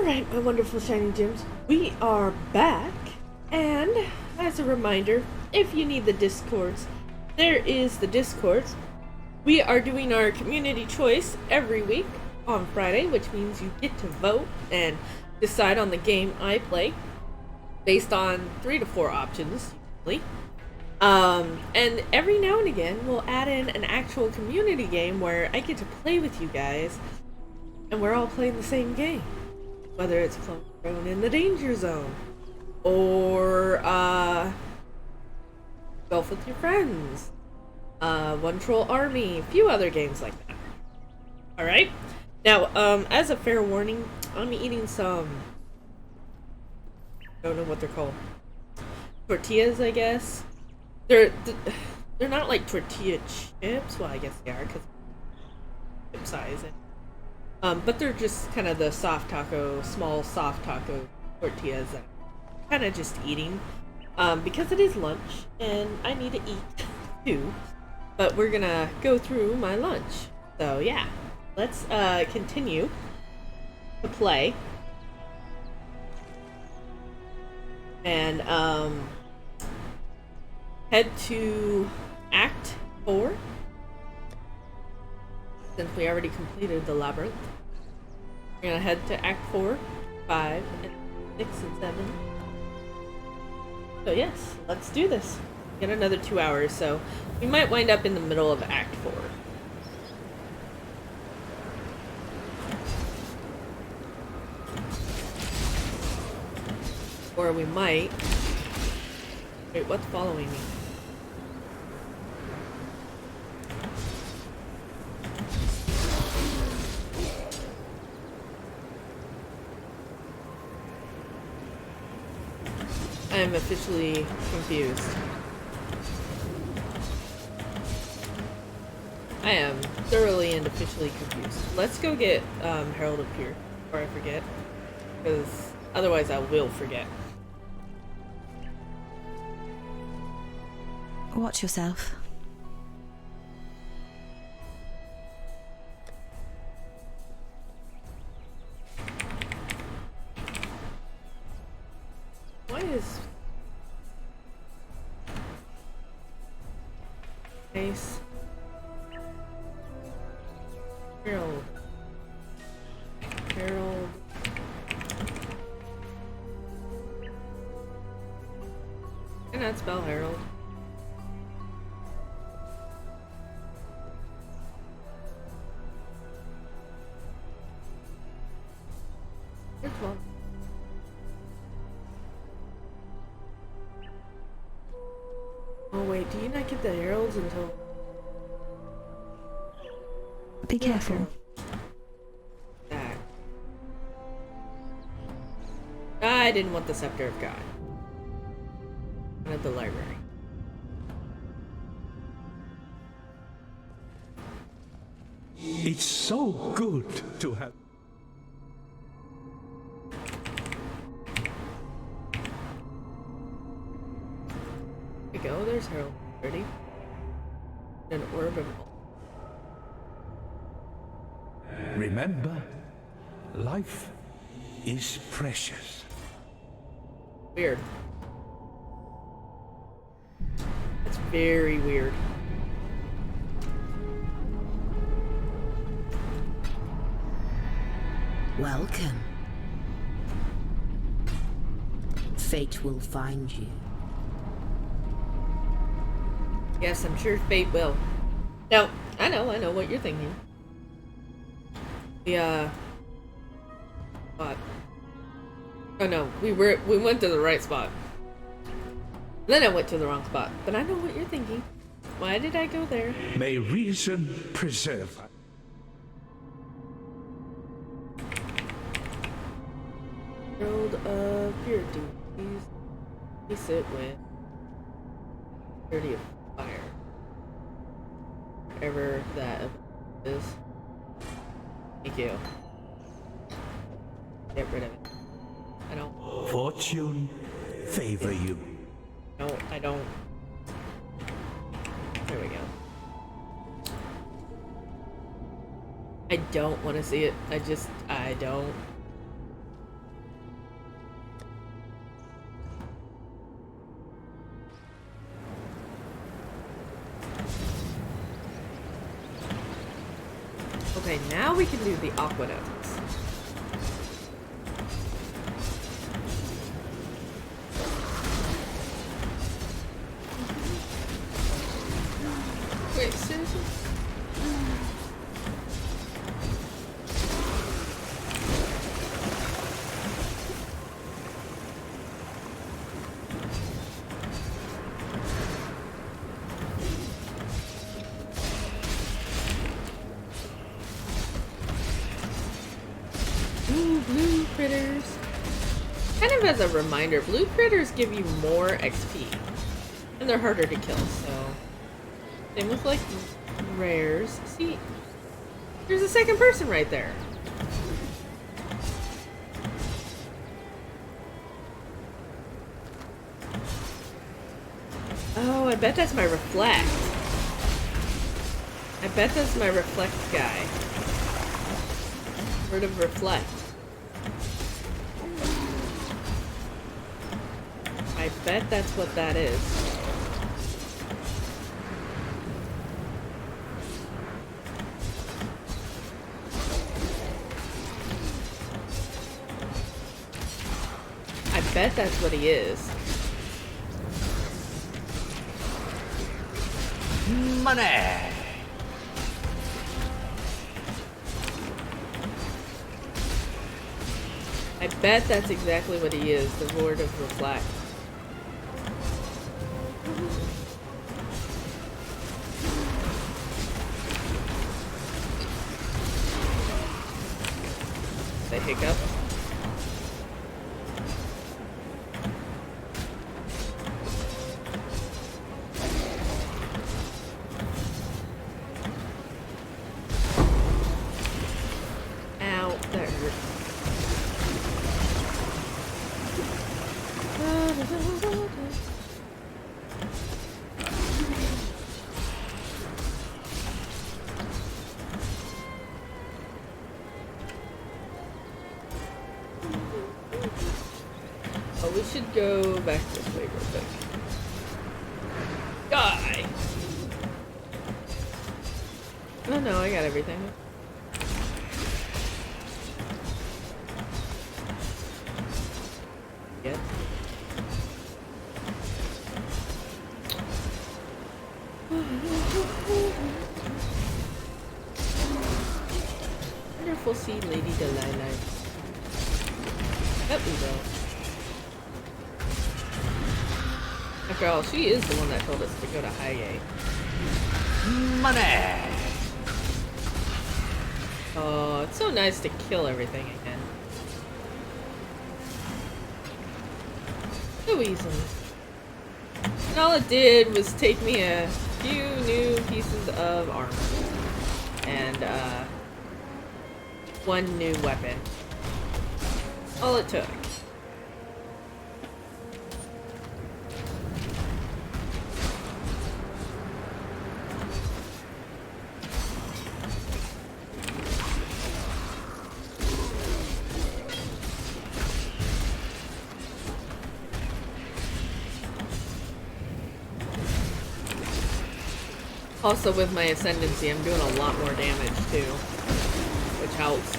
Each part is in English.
Alright, my wonderful shiny gems, we are back, and as a reminder, if you need the discords, there is the discords. We are doing our community choice every week on Friday, which means you get to vote and decide on the game I play based on 3 to 4 options usually. And every now and again we'll add in an actual community game where I get to play with you guys and we're all playing the same game. Whether it's Clone Throne in the Danger Zone, or golf with your friends, One Troll Army, a few other games like that. Alright? Now, as a fair warning, I'm eating some, I don't know what they're called, tortillas, I guess. They're not like tortilla chips, well I guess they are, because chip size. But they're just kind of the small soft taco tortillas that I'm kind of just eating. Because it is lunch, and I need to eat too. But we're gonna go through my lunch. So yeah, let's continue to play. And head to Act 4. Since we already completed the labyrinth. We're gonna head to Act 4, 5, and 6, and 7. So yes, let's do this. Get another 2 hours, so we might wind up in the middle of Act 4. Or we might... Wait, what's following me? I am officially confused. I am thoroughly and officially confused. Let's go get Harold up here before I forget, because otherwise I will forget. Watch yourself. Why is Ace Harold can I spell Harold? It's one. Oh wait, do you not get the heralds until... Be careful. That. I didn't want the Scepter of God. I wanted the library. It's so good to have... There we go, there's Harold. Ready? An orb of... Remember, life is precious. Weird. That's very weird. Welcome. Fate will find you. Yes, I'm sure fate will. Now, I know what you're thinking. Spot. Oh no, we went to the right spot. Then I went to the wrong spot. But I know what you're thinking. Why did I go there? May reason preserve us. World of Purity. Please sit with Purity of Fire. Whatever that is. Thank you. Get rid of it. I don't. Fortune favor you. No, I don't. There we go. I don't want to see it. I don't. Okay, now we can do the aqueducts. Wait, seriously? Ooh, blue critters. Kind of as a reminder, blue critters give you more XP. And they're harder to kill, so... Same with, like, rares. See? There's a second person right there. Oh, I bet that's my reflect. I bet that's my reflect guy. Word of reflect. I bet that's what that is. I bet that's what he is. Money! I bet that's exactly what he is, the Lord of Reflect. The hiccup. Ow, that hurt. Oh, we should go back this way real quick. Die! Oh no, I got everything. Yep. Wonderful sea lady Delilah. Yep, we go. After all, she is the one that told us to go to Highgate. Money! Oh, it's so nice to kill everything again. So easily. And all it did was take me a few new pieces of armor. And, one new weapon. All it took. Also, with my ascendancy, I'm doing a lot more damage, too. Which helps.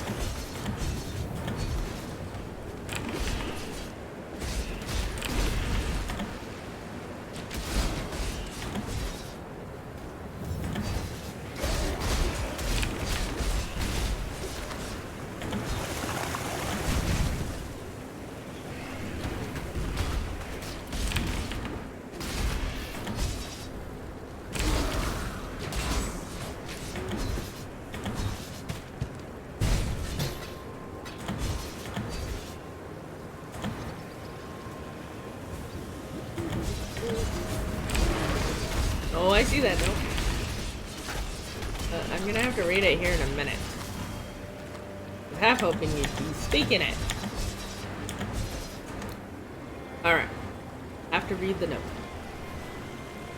Oh, I see that now. I'm gonna have to read it here in a minute. I'm half hoping you'd be speaking it. Alright. Have to read the note.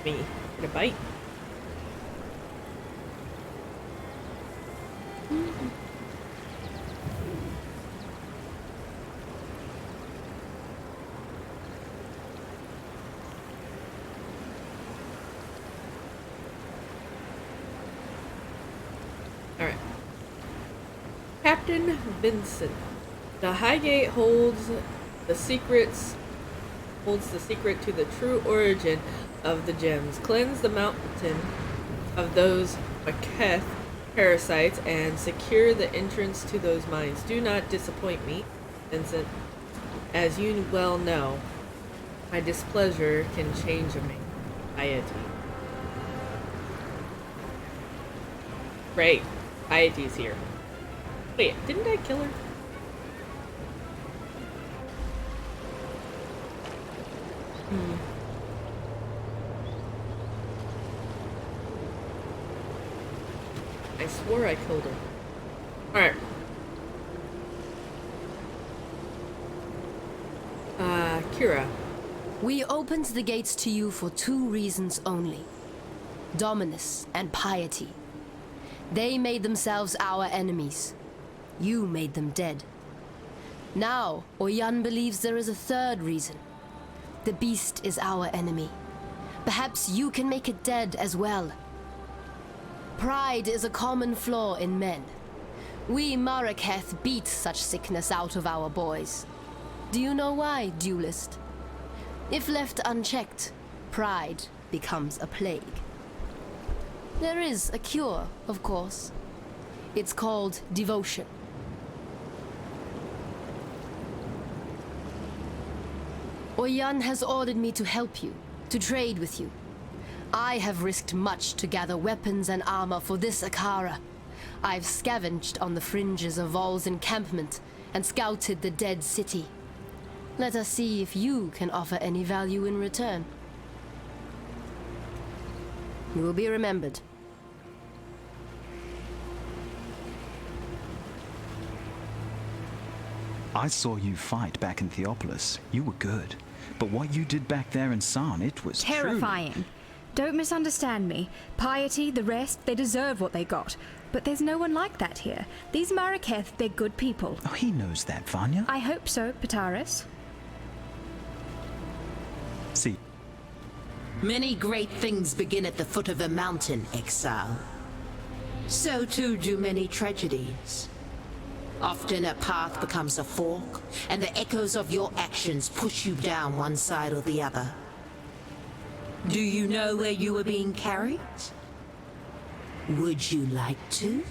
Me. Get a bite. Alright. Captain Vincent. The Highgate holds the secret to the true origin of the gems. Cleanse the mountain of those Maketh parasites and secure the entrance to those mines. Do not disappoint me, Vincent. As you well know, my displeasure can change a man. Piety. Great. Piety's here. Wait, didn't I kill her? I swore I killed her. Alright. Kira. We opened the gates to you for 2 reasons only. Dominus and piety. They made themselves our enemies. You made them dead. Now, Oyan believes there is a 3rd reason. The beast is our enemy. Perhaps you can make it dead as well. Pride is a common flaw in men. We Maraketh beat such sickness out of our boys. Do you know why, duelist? If left unchecked, pride becomes a plague. There is a cure, of course. It's called devotion. Oyan has ordered me to help you, to trade with you. I have risked much to gather weapons and armor for this Akara. I've scavenged on the fringes of Vol's encampment and scouted the dead city. Let us see if you can offer any value in return. You will be remembered. I saw you fight back in Theopolis. You were good. But what you did back there in Sarn, it was terrifying. Don't misunderstand me. Piety, the rest, they deserve what they got. But there's no one like that here. These Maraketh, they're good people. Oh, he knows that, Vanya. I hope so, Pataris. See. Many great things begin at the foot of a mountain, Exile. So too do many tragedies. Often a path becomes a fork, and the echoes of your actions push you down one side or the other. Do you know where you are being carried? Would you like to?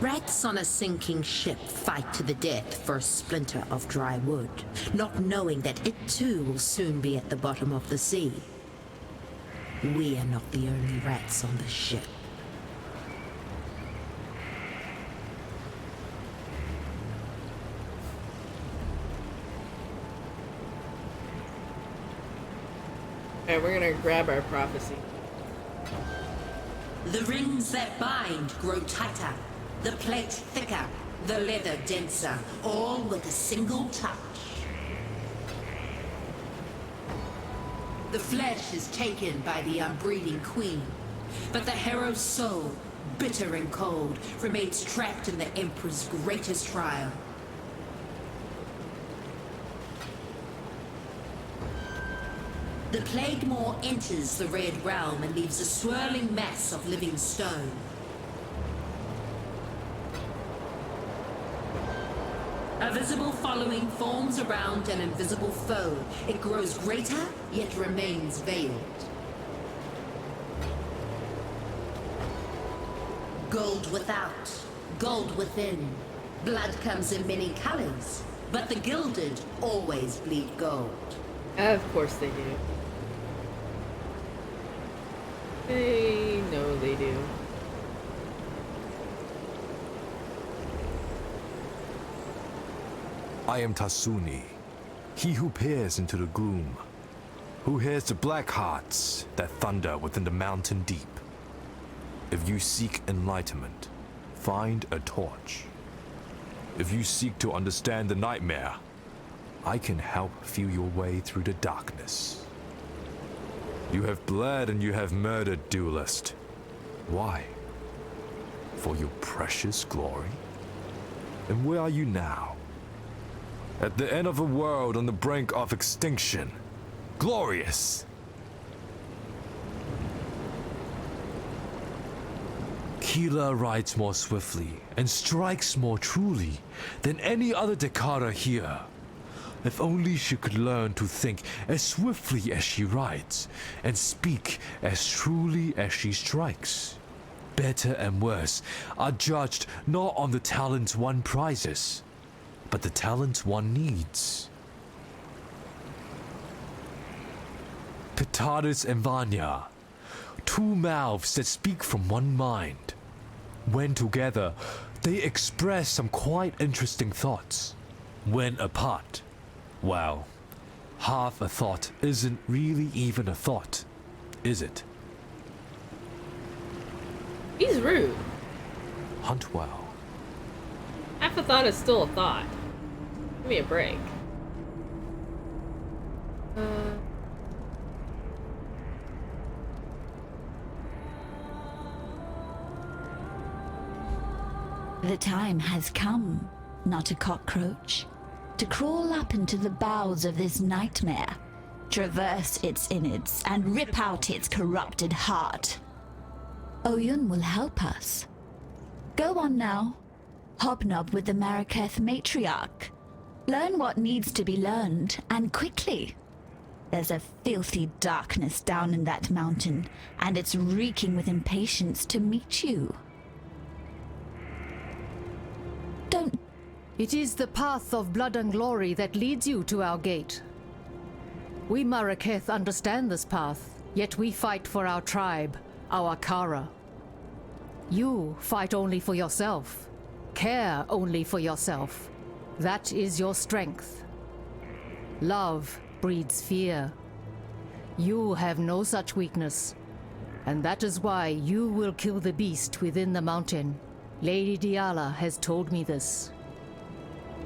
Rats on a sinking ship fight to the death for a splinter of dry wood, not knowing that it too will soon be at the bottom of the sea. We are not the only rats on the ship. Alright, we're gonna grab our prophecy. The rings that bind grow tighter, the plate thicker, the leather denser, all with a single touch. The flesh is taken by the unbreathing queen, but the hero's soul, bitter and cold, remains trapped in the Emperor's greatest trial. The Plague Maw enters the Red Realm and leaves a swirling mass of living stone. A visible following forms around an invisible foe. It grows greater, yet remains veiled. Gold without, gold within. Blood comes in many colors, but the gilded always bleed gold. Of course they do. They know they do. I am Tasuni, he who peers into the gloom, who hears the black hearts that thunder within the mountain deep. If you seek enlightenment, find a torch. If you seek to understand the nightmare, I can help feel your way through the darkness. You have bled and you have murdered, duelist. Why? For your precious glory? And where are you now? At the end of a world on the brink of extinction. Glorious! healer rides more swiftly and strikes more truly than any other Dakara here. If only she could learn to think as swiftly as she rides and speak as truly as she strikes. Better and worse are judged not on the talents one prizes, but the talents one needs. Pitaris and Vanya, two mouths that speak from one mind. When together, they express some quite interesting thoughts. When apart, well, half a thought isn't really even a thought, is it? He's rude. Hunt well. Half a thought is still a thought. Give me a break. The time has come, not a cockroach, to crawl up into the bowels of this nightmare, traverse its innards, and rip out its corrupted heart. Oyun will help us. Go on now. Hobnob with the Maraketh matriarch. Learn what needs to be learned, and quickly. There's a filthy darkness down in that mountain, and it's reeking with impatience to meet you. Don't... It is the path of blood and glory that leads you to our gate. We Maraketh understand this path, yet we fight for our tribe, our Kara. You fight only for yourself, care only for yourself. That is your strength. Love breeds fear. You have no such weakness, and that is why you will kill the beast within the mountain. Lady Diala has told me this.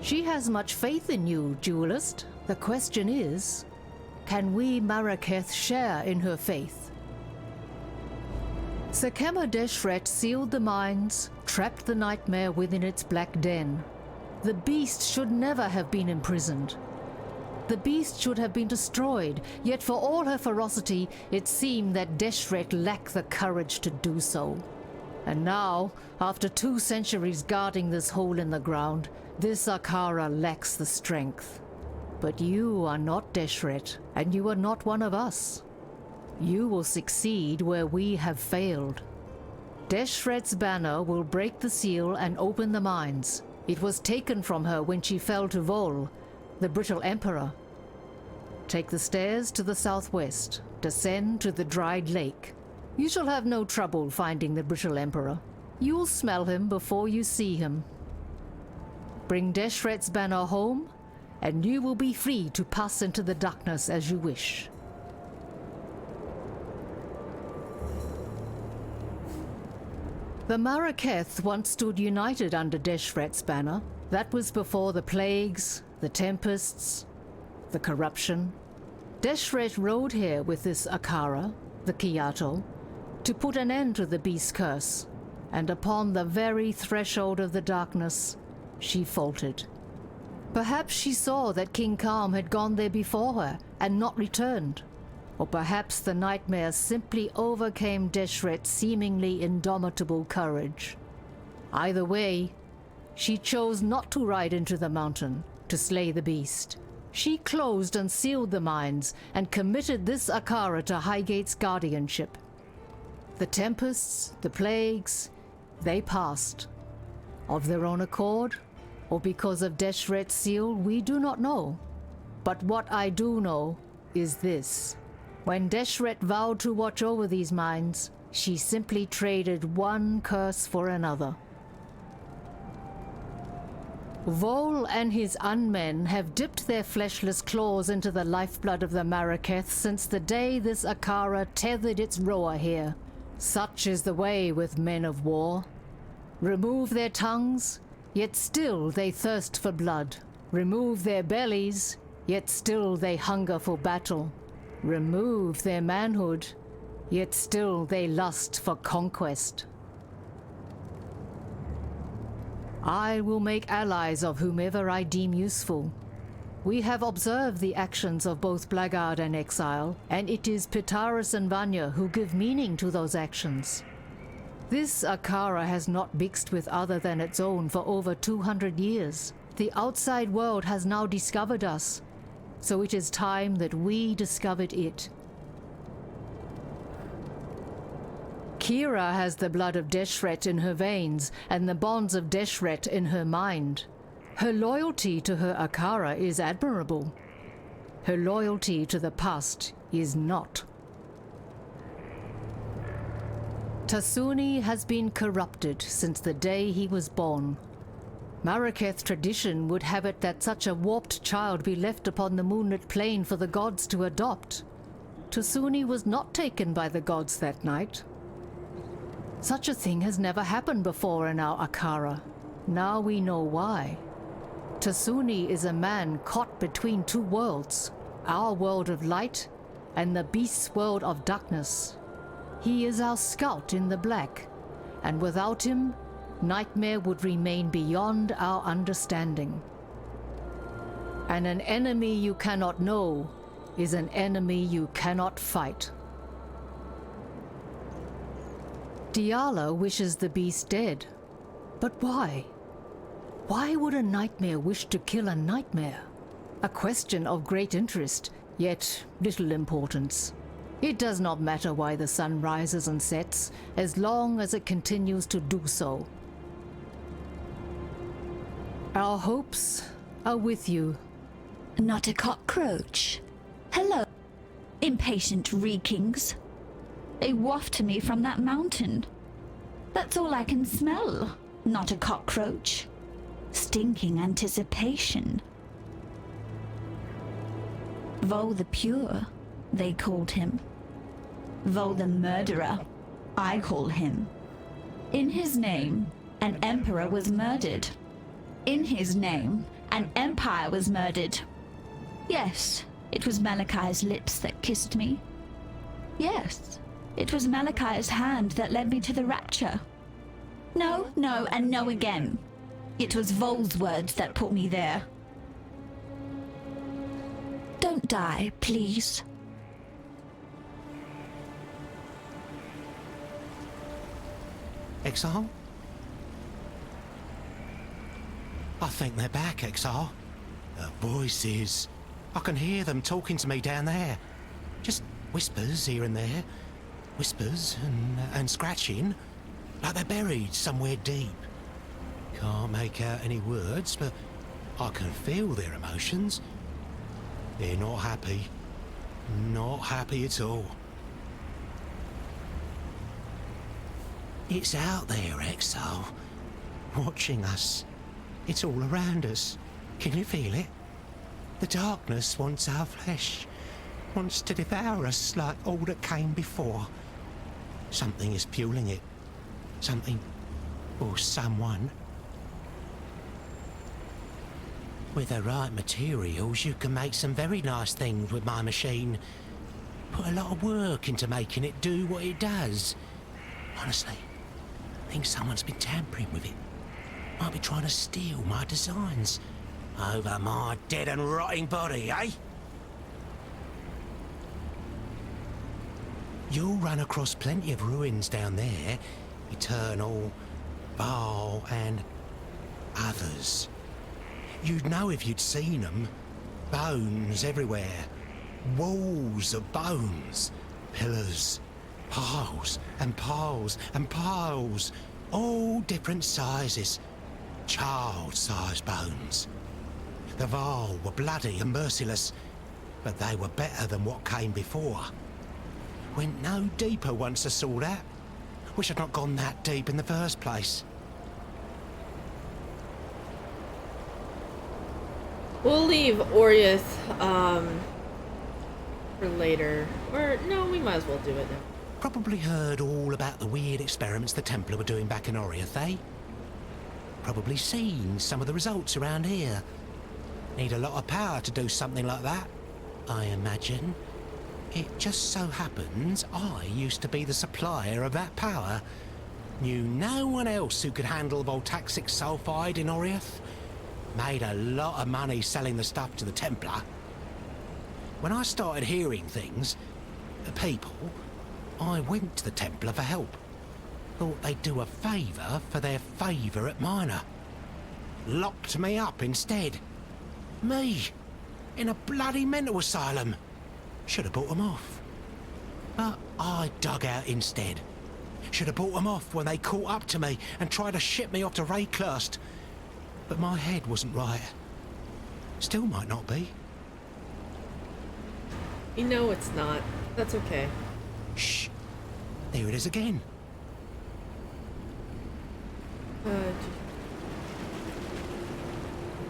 She has much faith in you, duelist. The question is, can we Maraketh share in her faith? Sekema Deshret sealed the mines, trapped the nightmare within its black den. The beast should never have been imprisoned. The beast should have been destroyed, yet for all her ferocity, it seemed that Deshret lacked the courage to do so. And now, after 2 centuries guarding this hole in the ground, this Akara lacks the strength. But you are not Deshret, and you are not one of us. You will succeed where we have failed. Deshret's banner will break the seal and open the mines. It was taken from her when she fell to Vol, the brittle emperor. Take the stairs to the southwest, descend to the dried lake. You shall have no trouble finding the brittle emperor. You'll smell him before you see him. Bring Deshret's banner home, and you will be free to pass into the darkness as you wish. The Maraketh once stood united under Deshret's banner. That was before the plagues, the tempests, the corruption. Deshret rode here with this Akara, the Kiato, to put an end to the beast's curse, and upon the very threshold of the darkness, she faltered. Perhaps she saw that King Kalm had gone there before her and not returned. Or perhaps the nightmare simply overcame Deshret's seemingly indomitable courage. Either way, she chose not to ride into the mountain to slay the beast. She closed and sealed the mines and committed this Akara to Highgate's guardianship. The tempests, the plagues, they passed. Of their own accord, or because of Deshret's seal, we do not know. But what I do know is this. When Deshret vowed to watch over these mines, she simply traded one curse for another. Vol and his unmen have dipped their fleshless claws into the lifeblood of the Maraketh since the day this Akara tethered its roer here. Such is the way with men of war. Remove their tongues, yet still they thirst for blood. Remove their bellies, yet still they hunger for battle. Remove their manhood, yet still they lust for conquest. I will make allies of whomever I deem useful. We have observed the actions of both Blackguard and Exile, and it is Pitaris and Vanya who give meaning to those actions. This Akara has not mixed with other than its own for over 200 years. The outside world has now discovered us, so it is time that we discovered it. Kira has the blood of Deshret in her veins and the bonds of Deshret in her mind. Her loyalty to her Akara is admirable. Her loyalty to the past is not. Tasuni has been corrupted since the day he was born. Maraketh tradition would have it that such a warped child be left upon the moonlit plain for the gods to adopt. Tasuni was not taken by the gods that night. Such a thing has never happened before in our Akara. Now we know why. Tasuni is a man caught between two worlds, our world of light and the beast's world of darkness. He is our scout in the black, and without him, Nightmare would remain beyond our understanding. And an enemy you cannot know is an enemy you cannot fight. Diala wishes the beast dead. But why? Why would a nightmare wish to kill a nightmare? A question of great interest, yet little importance. It does not matter why the sun rises and sets, as long as it continues to do so. Our hopes are with you. Not a cockroach. Hello, impatient reekings. They waft me from that mountain. That's all I can smell. Not a cockroach. Stinking anticipation. Vol the Pure, they called him. Vol the Murderer, I call him. In his name, an emperor was murdered. In his name, an empire was murdered. Yes, it was Malachai's lips that kissed me. Yes, it was Malachai's hand that led me to the rapture. No, no, and no again. It was Vol's words that put me there. Don't die, please. Exile? I think they're back, Exile. Voices. I can hear them talking to me down there. Just whispers here and there. Whispers and scratching. Like they're buried somewhere deep. Can't make out any words, but I can feel their emotions. They're not happy. Not happy at all. It's out there, Exile. Watching us. It's all around us. Can you feel it? The darkness wants our flesh. Wants to devour us like all that came before. Something is fueling it. Something or someone. With the right materials, you can make some very nice things with my machine. Put a lot of work into making it do what it does. Honestly, I think someone's been tampering with it. Might be trying to steal my designs. Over my dead and rotting body, eh? You'll run across plenty of ruins down there. Eternal, Baal, and others. You'd know if you'd seen them. Bones everywhere. Walls of bones. Pillars. Piles and piles and piles. All different sizes. Child-sized bones. The Vaal were bloody and merciless, but they were better than what came before. Went no deeper once I saw that. Wish I'd not gone that deep in the first place. We'll leave Oriath, for later. Or, no, we might as well do it now. Probably heard all about the weird experiments the Templar were doing back in Oriath, eh? Probably seen some of the results around here. Need a lot of power to do something like that, I imagine. It just so happens I used to be the supplier of that power. Knew no one else who could handle voltaxic sulfide in Oriath. Made a lot of money selling the stuff to the Templar. When I started hearing things, people, I went to the Templar for help. Thought they'd do a favour for their favourite miner. Locked me up instead. Me, in a bloody mental asylum. Should have bought them off. But I dug out instead. Should have bought them off when they caught up to me and tried to ship me off to Rayclust. But my head wasn't right. Still might not be. You know it's not. That's okay. Shh. There it is again.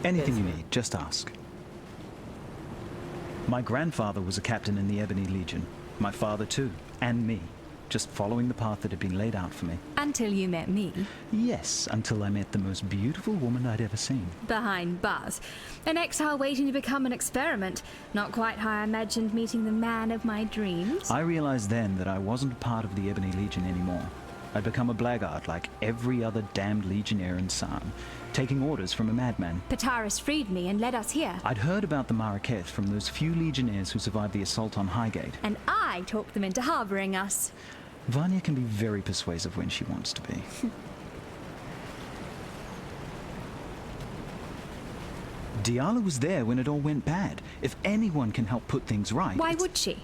Anything you need, just ask. My grandfather was a captain in the Ebony Legion. My father too, and me. Just following the path that had been laid out for me. Until you met me. Yes, until I met the most beautiful woman I'd ever seen. Behind bars. An exile waiting to become an experiment. Not quite how I imagined meeting the man of my dreams. I realized then that I wasn't part of the Ebony Legion anymore. I'd become a blackguard like every other damned legionnaire in Sarn, taking orders from a madman. Pataris freed me and led us here. I'd heard about the Maraketh from those few legionnaires who survived the assault on Highgate. And I talked them into harboring us. Vanya can be very persuasive when she wants to be. Diala was there when it all went bad. If anyone can help put things right... Why would she?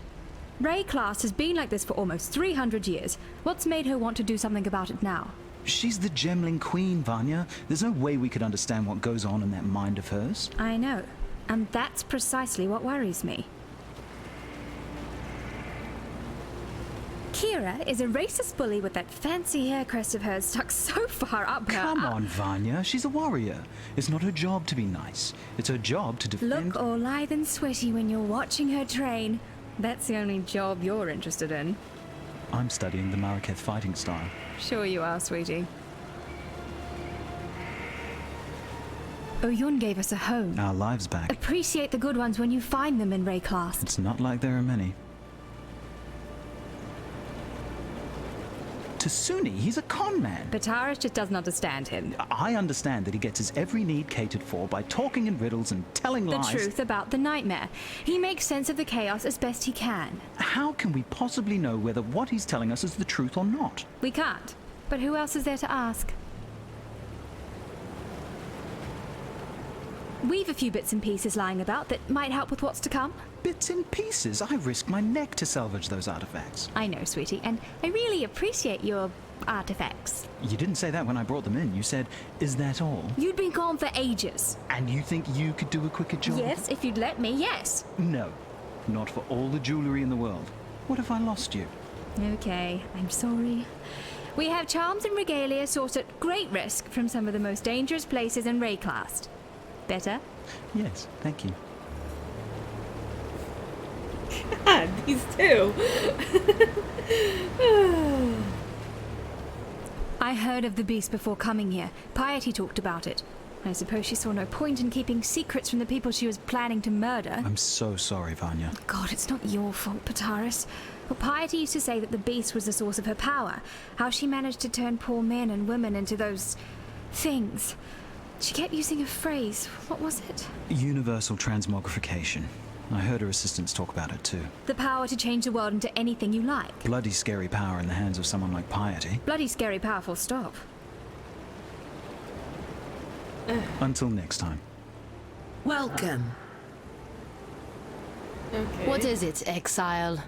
Rayclast has been like this for almost 300 years. What's made her want to do something about it now? She's the Gemling Queen, Vanya. There's no way we could understand what goes on in that mind of hers. I know. And that's precisely what worries me. Kira is a racist bully with that fancy hair crest of hers stuck so far up her... Come on, Vanya. She's a warrior. It's not her job to be nice. It's her job to defend... Look all lithe and sweaty when you're watching her train. That's the only job you're interested in. I'm studying the Maraketh fighting style. Sure you are, sweetie. Oyun gave us a home. Our lives back. Appreciate the good ones when you find them in Rayclast. It's not like there are many. Tasuni, he's a con man. Pataris just doesn't understand him. I understand that he gets his every need catered for by talking in riddles and telling lies. The truth about the nightmare. He makes sense of the chaos as best he can. How can we possibly know whether what he's telling us is the truth or not? We can't. But who else is there to ask? We've a few bits and pieces lying about that might help with what's to come. Bits and pieces? I risked my neck to salvage those artifacts. I know, sweetie, and I really appreciate your artifacts. You didn't say that when I brought them in. You said, is that all? You'd been gone for ages. And you think you could do a quicker job? Yes, if you'd let me, yes. No, not for all the jewelry in the world. What if I lost you? Okay, I'm sorry. We have charms and regalia sourced at great risk from some of the most dangerous places in Rayclast. Better? Yes, thank you. God, these two. I heard of the beast before coming here. Piety talked about it. I suppose she saw no point in keeping secrets from the people she was planning to murder. I'm so sorry, Vanya. God, it's not your fault, Pataris. But Piety used to say that the beast was the source of her power. How she managed to turn poor men and women into those... things. She kept using a phrase. What was it? Universal transmogrification. I heard her assistants talk about it too. The power to change the world into anything you like. Bloody scary power in the hands of someone like Piety. Bloody scary powerful stop. Until next time. Welcome. Okay. What is it, Exile?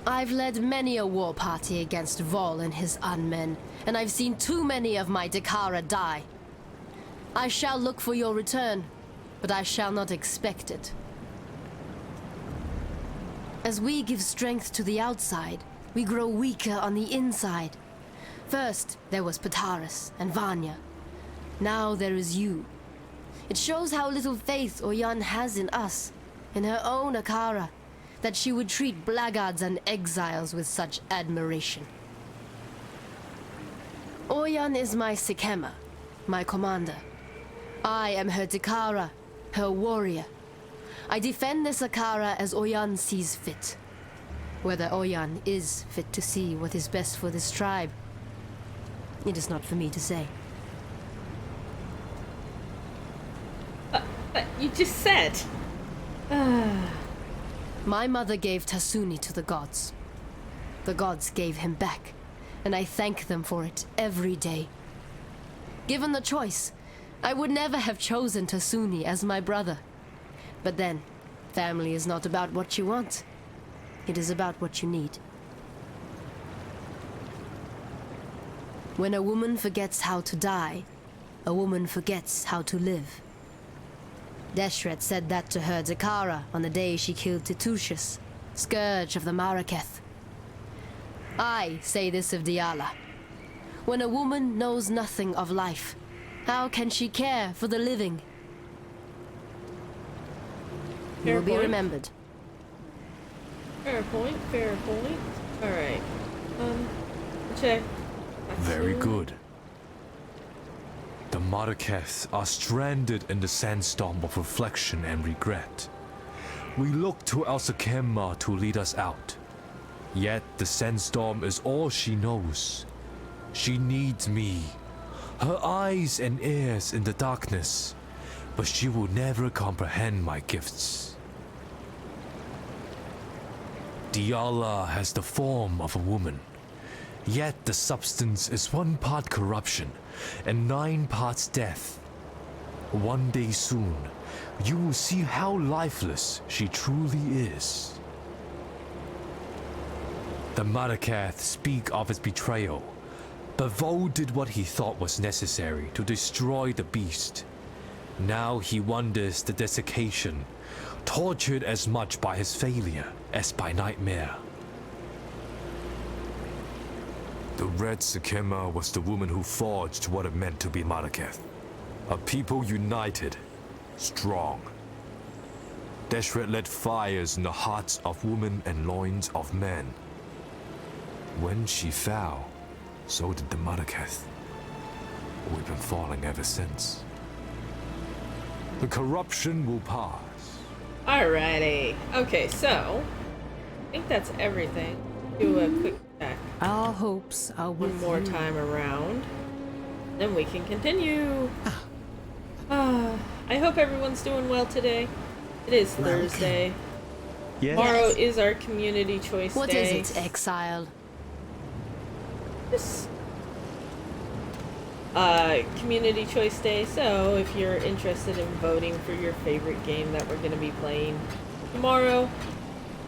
I've led many a war party against Vol and his unmen, and I've seen too many of my Dakara die. I shall look for your return, but I shall not expect it. As we give strength to the outside, we grow weaker on the inside. First, there was Pataris and Vanya. Now there is you. It shows how little faith Oyun has in us, in her own Akara, that she would treat blackguards and exiles with such admiration. Oyun is my Sikema, my commander. I am her Dakara, her warrior. I defend this Akara as Oyun sees fit. Whether Oyun is fit to see what is best for this tribe, it is not for me to say. But you just said. My mother gave Tasuni to the gods. The gods gave him back, and I thank them for it every day. Given the choice, I would never have chosen Tasuni as my brother. But then, family is not about what you want. It is about what you need. When a woman forgets how to die, a woman forgets how to live. Deshret said that to her Zakara on the day she killed Titusius, scourge of the Maraketh. I say this of Diala. When a woman knows nothing of life, how can she care for the living? You will be remembered. Fair point, fair point. Alright. Check. Very good. The Maraketh are stranded in the sandstorm of reflection and regret. We look to Elsakemma to lead us out. Yet the sandstorm is all she knows. She needs me, her eyes and ears in the darkness, but she will never comprehend my gifts. Diala has the form of a woman, yet the substance is 1 part corruption and 9 parts death. One day soon, you will see how lifeless she truly is. The Maraketh speak of its betrayal, but Vo did what he thought was necessary to destroy the beast. Now he wonders the desiccation, tortured as much by his failure as by nightmare. The Red Sakema was the woman who forged what it meant to be Maraketh. A people united, strong. Deshret lit fires in the hearts of women and loins of men. When she fell, so did the Maraketh. We've been falling ever since. The corruption will pass. Alrighty. Okay, so I think that's everything. Do a quick check. Our hopes are with One more you. time around. Then we can continue. I hope everyone's doing well today. It is Thursday. Yes. Tomorrow is our community choice What day. is it, Exile? This community choice day, so if you're interested in voting for your favorite game that we're going to be playing tomorrow,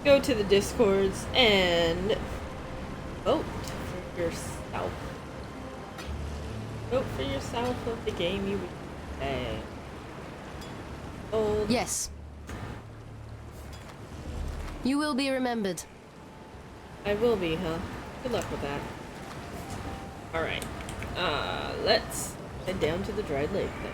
go to the Discords and vote for yourself. Vote for yourself of the game you would play. Old. Yes. You will be remembered. I will be, huh? Good luck with that. Alright. Let's head down to the dried lake then.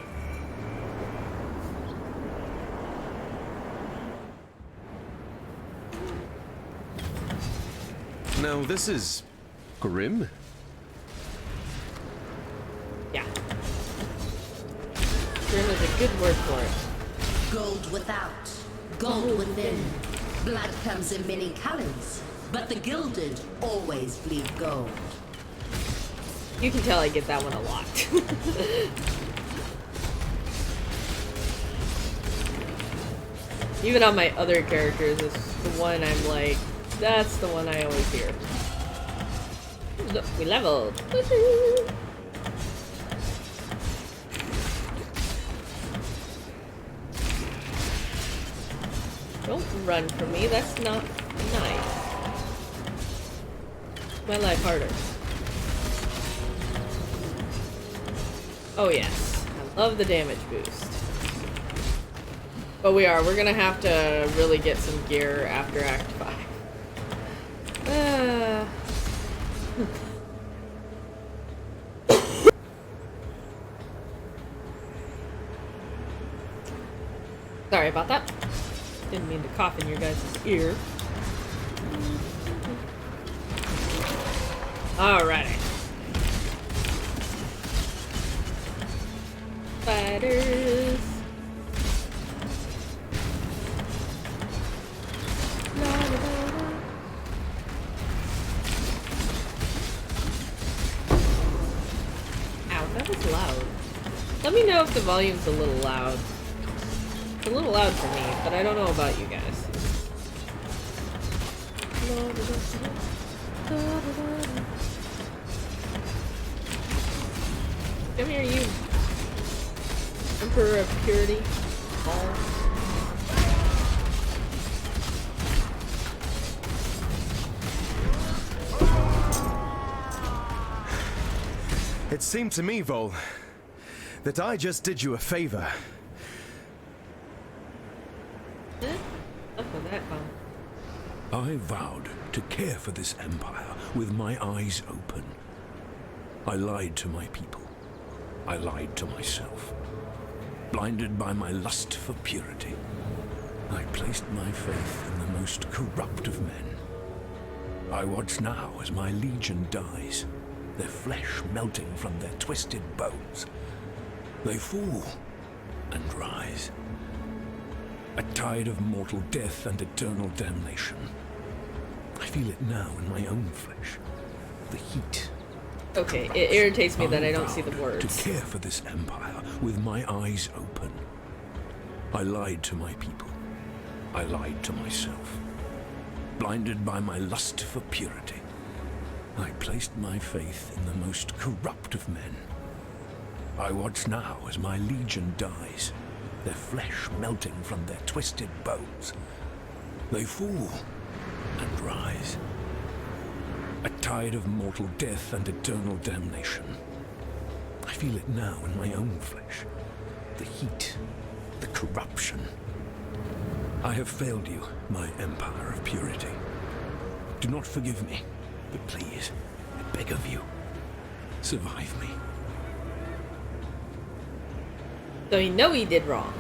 Now, this is grim. Yeah. Grim is a good word for it. Gold without, gold within. Blood comes in many colors, but the gilded always bleed gold. You can tell I get that one a lot. Even on my other characters, it's the one I'm like, that's the one I always hear. Look, we leveled. Woohoo! Don't run from me, that's not nice. My life harder. Oh yes, I love the damage boost. But we're gonna have to really get some gear after Act 5. Sorry about that. Didn't mean to cough in your guys' ear. Alrighty. Spiders. Ow, that was loud. Let me know if the volume's a little loud. It's a little loud for me, but I don't know about you guys. Come here, you. Emperor of Purity. All. It seemed to me, Vol, that I just did you a favor. Look at that one. I vowed to care for this empire with my eyes open. I lied to my people. I lied to myself. Blinded by my lust for purity, I placed my faith in the most corrupt of men. I watch now as my legion dies, their flesh melting from their twisted bones. They fall and rise. A tide of mortal death and eternal damnation. I feel it now in my own flesh. The heat. Okay, it irritates me that I don't see the vowed words. to care for this empire with my eyes open. I lied to my people. I lied to myself. Blinded by my lust for purity, I placed my faith in the most corrupt of men. I watch now as my legion dies, their flesh melting from their twisted bones. They fall and rise. A tide of mortal death and eternal damnation. I feel it now in my own flesh. The heat, the corruption. I have failed you, my empire of purity. Do not forgive me, but please, I beg of you, survive me. So you know he did wrong.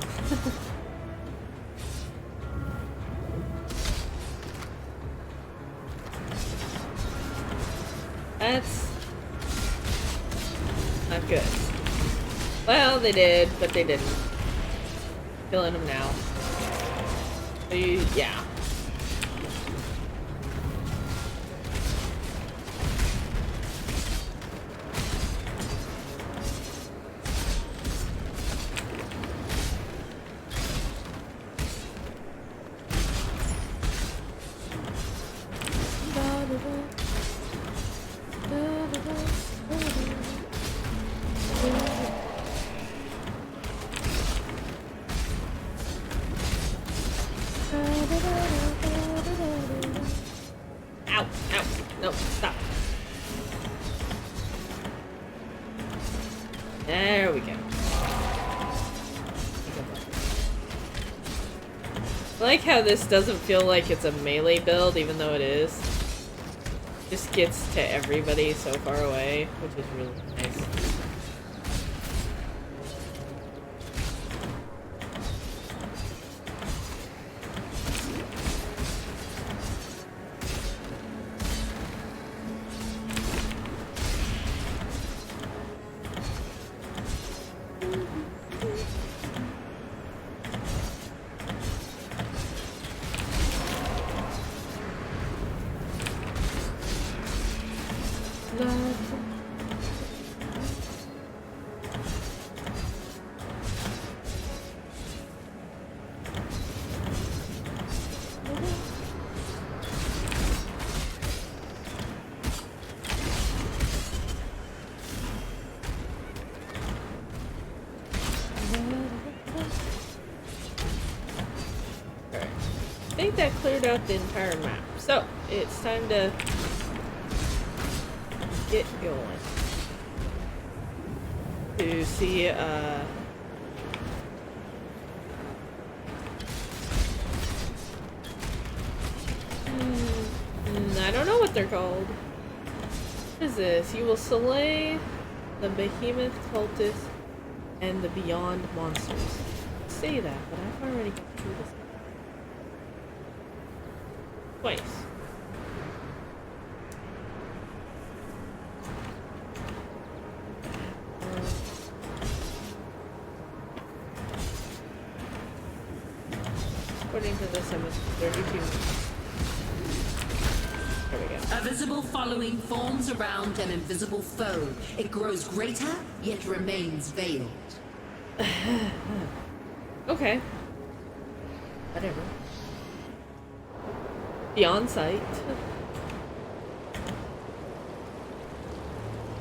That's not good. Well, they did, but they didn't. Killing him now. So yeah. Ow, ow, no, stop. There we go. I like how this doesn't feel like it's a melee build, even though it is. Just gets to everybody so far away, which is really nice. I think that cleared out the entire map. So, it's time to get going. To see, I don't know what they're called. What is this? You will slay the behemoth cultists and the beyond monsters. Say that, but I've already got through this. Twice. According to this, I must 32 minutes. There we go. A visible following forms around an invisible foe. It grows greater, yet remains veiled. Okay. Whatever. Beyond sight.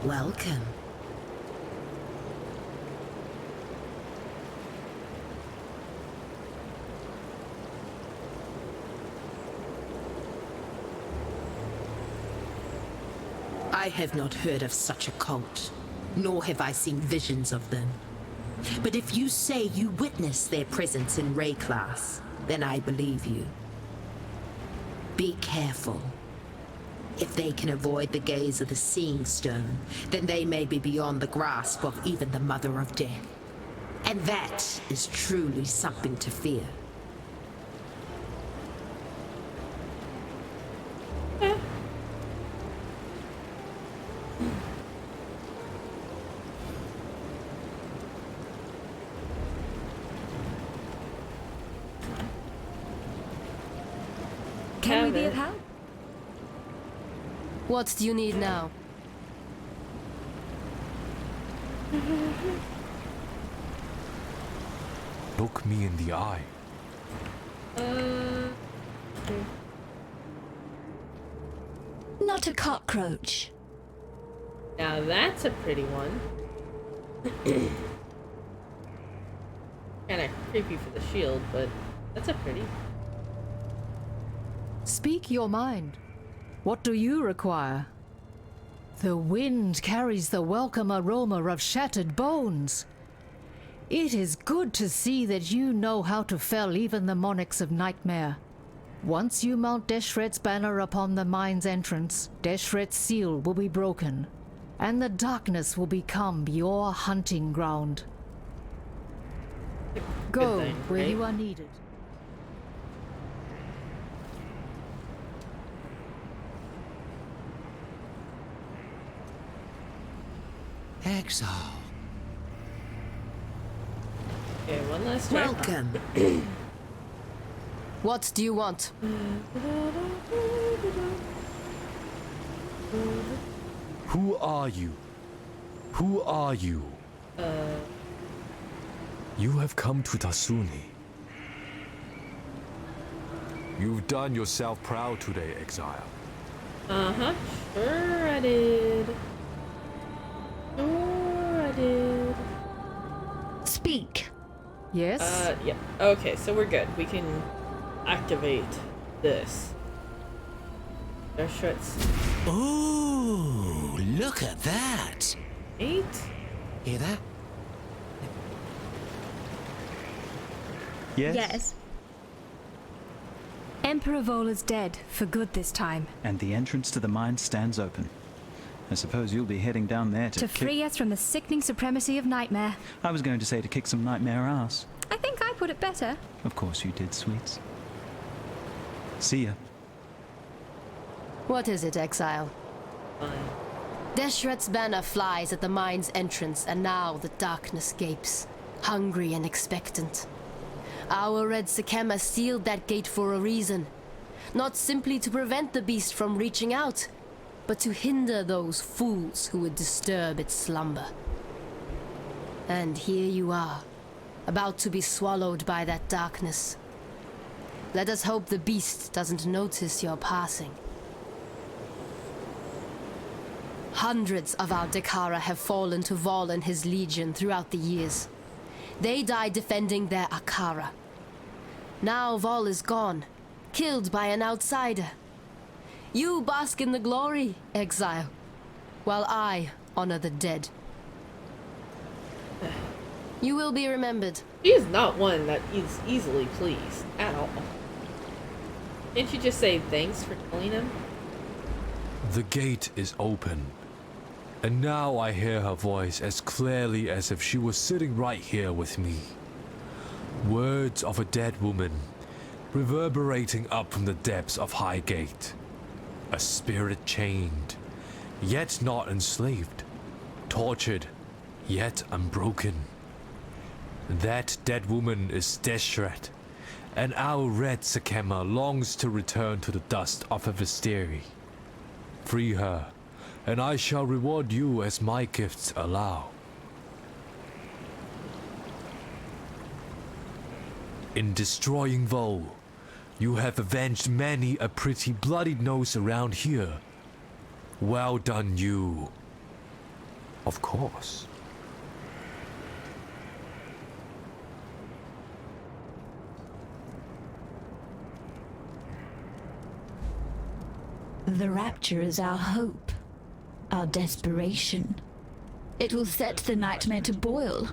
Welcome. I have not heard of such a cult, nor have I seen visions of them. But if you say you witnessed their presence in Ray class, then I believe you. Be careful. If they can avoid the gaze of the Seeing Stone, then they may be beyond the grasp of even the Mother of Death. And that is truly something to fear. Can we be of help? What do you need now? Look me in the eye. Not a cockroach. Now that's a pretty one. Kinda creepy for the shield, but that's a pretty. Speak your mind. What do you require? The wind carries the welcome aroma of shattered bones. It is good to see that you know how to fell even the monarchs of Nightmare. Once you mount Deshret's banner upon the mine's entrance, Deshret's seal will be broken, and the darkness will become your hunting ground. Go thing, where right? you are needed. Exile. Okay, one last try. Welcome. What do you want? Who are you? Who are you? You have come to Tasuni. You've done yourself proud today, Exile. Uh-huh. Sure I did. Sure I did. Speak. Yes? Yeah. Okay, so we're good. We can activate this. Deshret's Ooh, look at that. 8? Hear that? Yes? Emperor Vola's dead, for good this time. And the entrance to the mine stands open. I suppose you'll be heading down there To free us from the sickening supremacy of Nightmare. I was going to say to kick some nightmare ass. I think I put it better. Of course you did, sweets. See ya. What is it, Exile? Fine. Deshret's banner flies at the mine's entrance, and now the darkness gapes, hungry and expectant. Our Red Sakema sealed that gate for a reason. Not simply to prevent the beast from reaching out, but to hinder those fools who would disturb its slumber. And here you are, about to be swallowed by that darkness. Let us hope the beast doesn't notice your passing. Hundreds of our Dakara have fallen to Vol and his legion throughout the years. They died defending their Akara. Now Vol is gone, killed by an outsider. You bask in the glory, Exile, while I honor the dead. You will be remembered. She is not one that is easily pleased at all. Can't you just say thanks for killing him? The gate is open. And now I hear her voice as clearly as if she was sitting right here with me. Words of a dead woman, reverberating up from the depths of Highgate. A spirit chained, yet not enslaved. Tortured, yet unbroken. That dead woman is Deshret, and our Red Sakema longs to return to the dust of her Visteri. Free her, and I shall reward you as my gifts allow. In destroying Vol, you have avenged many a pretty bloodied nose around here. Well done, you. Of course. The rapture is our hope. our desperation. It will set the nightmare to boil,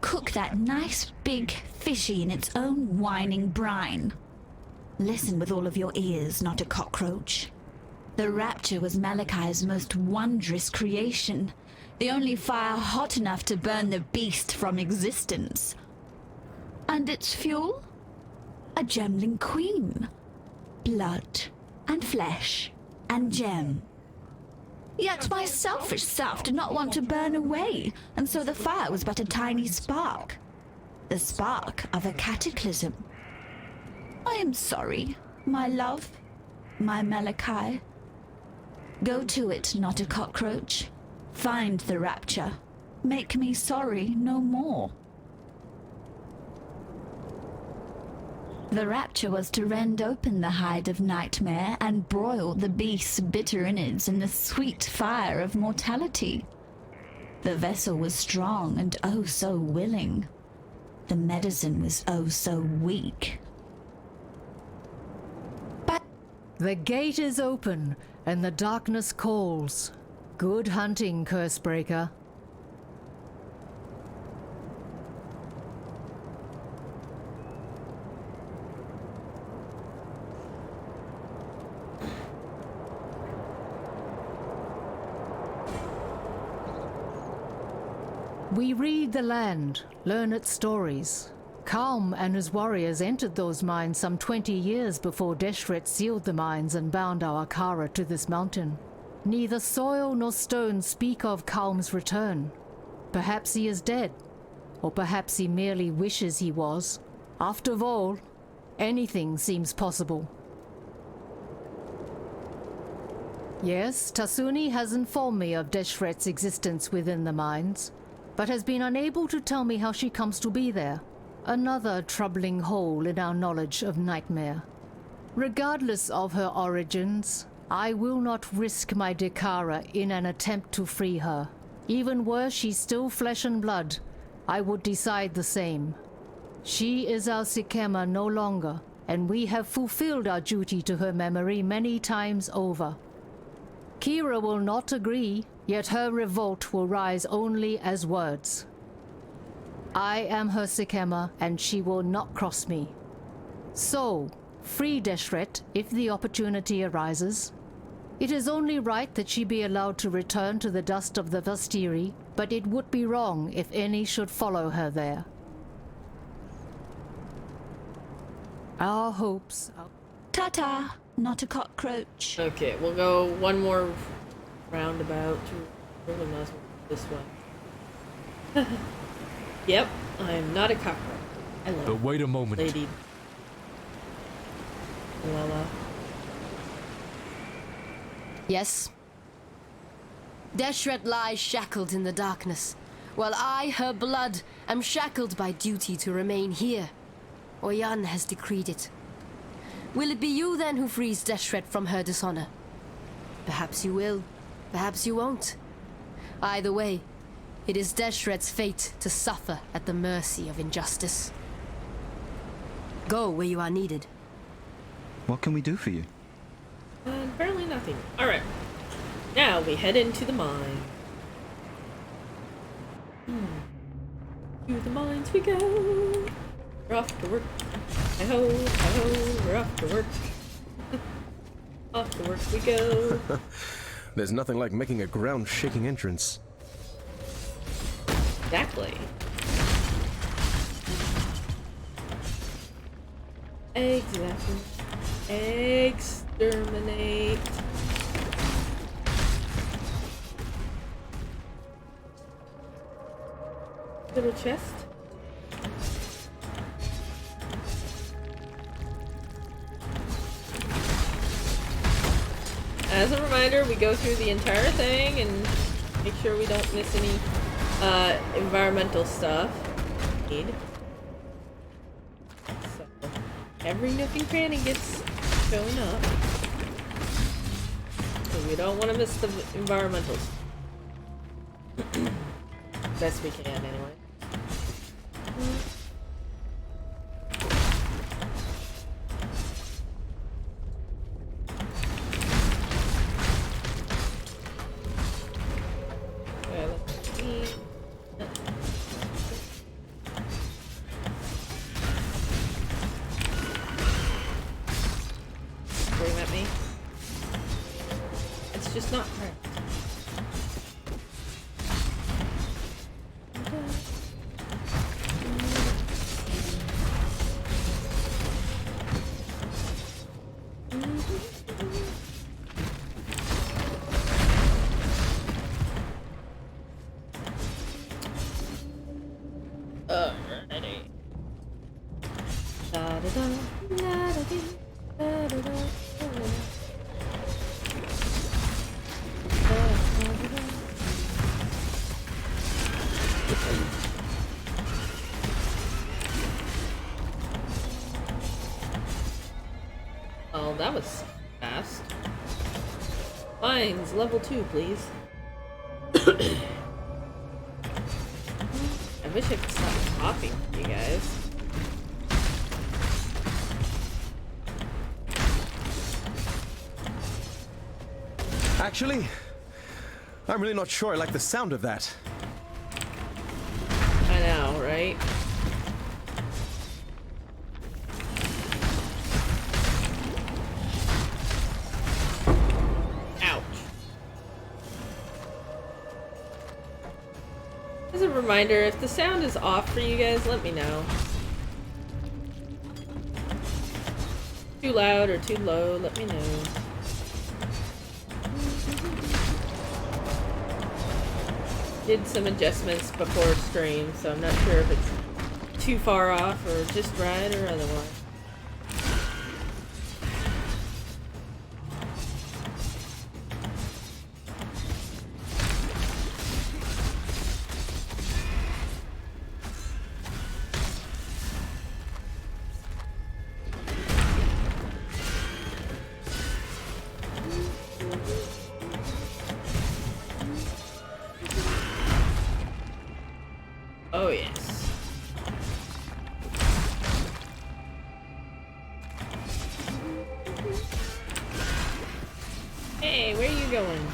cook that nice big fishy in its own whining brine. Listen with all of your ears, not a cockroach. The Rapture was Malachi's most wondrous creation, the only fire hot enough to burn the beast from existence. And its fuel? A gemling queen. Blood and flesh and gem. Yet my selfish self did not want to burn away, and so the fire was but a tiny spark. The spark of a cataclysm. I am sorry, my love, my Malachi. Go to it, not a cockroach. Find the Rapture. Make me sorry no more. The Rapture was to rend open the hide of nightmare and broil the beast's bitter innards in the sweet fire of mortality. The vessel was strong and oh so willing. The medicine was oh so weak. But The gate is open, and the darkness calls. Good hunting, Cursebreaker. We read the land, learn its stories. Kalm and his warriors entered those mines some 20 years before Deshret sealed the mines and bound our Kara to this mountain. Neither soil nor stone speak of Kalm's return. Perhaps he is dead, or perhaps he merely wishes he was. After all, anything seems possible. Yes, Tasuni has informed me of Deshret's existence within the mines, but has been unable to tell me how she comes to be there. Another troubling hole in our knowledge of Nightmare. Regardless of her origins, I will not risk my Dekara in an attempt to free her. Even were she still flesh and blood, I would decide the same. She is our Sikema no longer, and we have fulfilled our duty to her memory many times over. Kira will not agree, yet her revolt will rise only as words. I am her Sikema, and she will not cross me. So, free Deshret if the opportunity arises. It is only right that she be allowed to return to the dust of the Vastiri, but it would be wrong if any should follow her there. Our hopes are... ta-ta, not a cockroach. Okay, we'll go one more roundabout to really might as well this way. Yep, I'm not a cockroach. I love But wait a moment. Lady Lala. Yes. Deshret lies shackled in the darkness, while I, her blood, am shackled by duty to remain here. Oyan has decreed it. Will it be you then who frees Deshret from her dishonor? Perhaps you will, perhaps you won't. Either way, it is Deshret's fate to suffer at the mercy of injustice. Go where you are needed. What can we do for you? Apparently nothing. Alright. Now we head into the mine. To the mines we go. We're off to work. Hi-ho, hi-ho, we're off to work. Off to work we go. There's nothing like making a ground-shaking entrance. Exactly. Exactly. Exterminate. Little chest. As a reminder, we go through the entire thing and make sure we don't miss any environmental stuff. So every nook and cranny gets shown up. So we don't want to miss the environmentals. Best we can, anyway. it's not her. Alrighty. Da da da da da da da da. Oh, that was fast. Mines, level 2, please. I wish I could stop talking to you guys. Actually, I'm really not sure I like the sound of that. I know, right? Ouch. As a reminder, if the sound is off for you guys, let me know. Too loud or too low, let me know. Did some adjustments before stream, so I'm not sure if it's too far off or just right or otherwise. Oh yes. Hey, where are you going?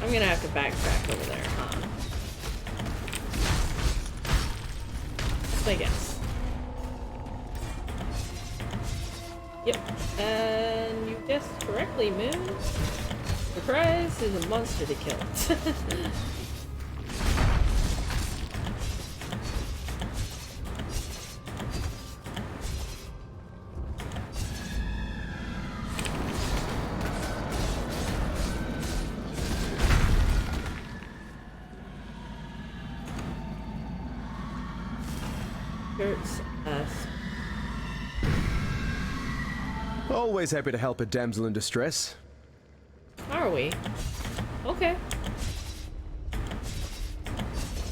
I'm gonna have to backtrack over there, huh? That's my guess. Yep, and you guessed correctly, Moon. The prize is a monster to kill. Hurts us. Always happy to help a damsel in distress. Are we? Okay.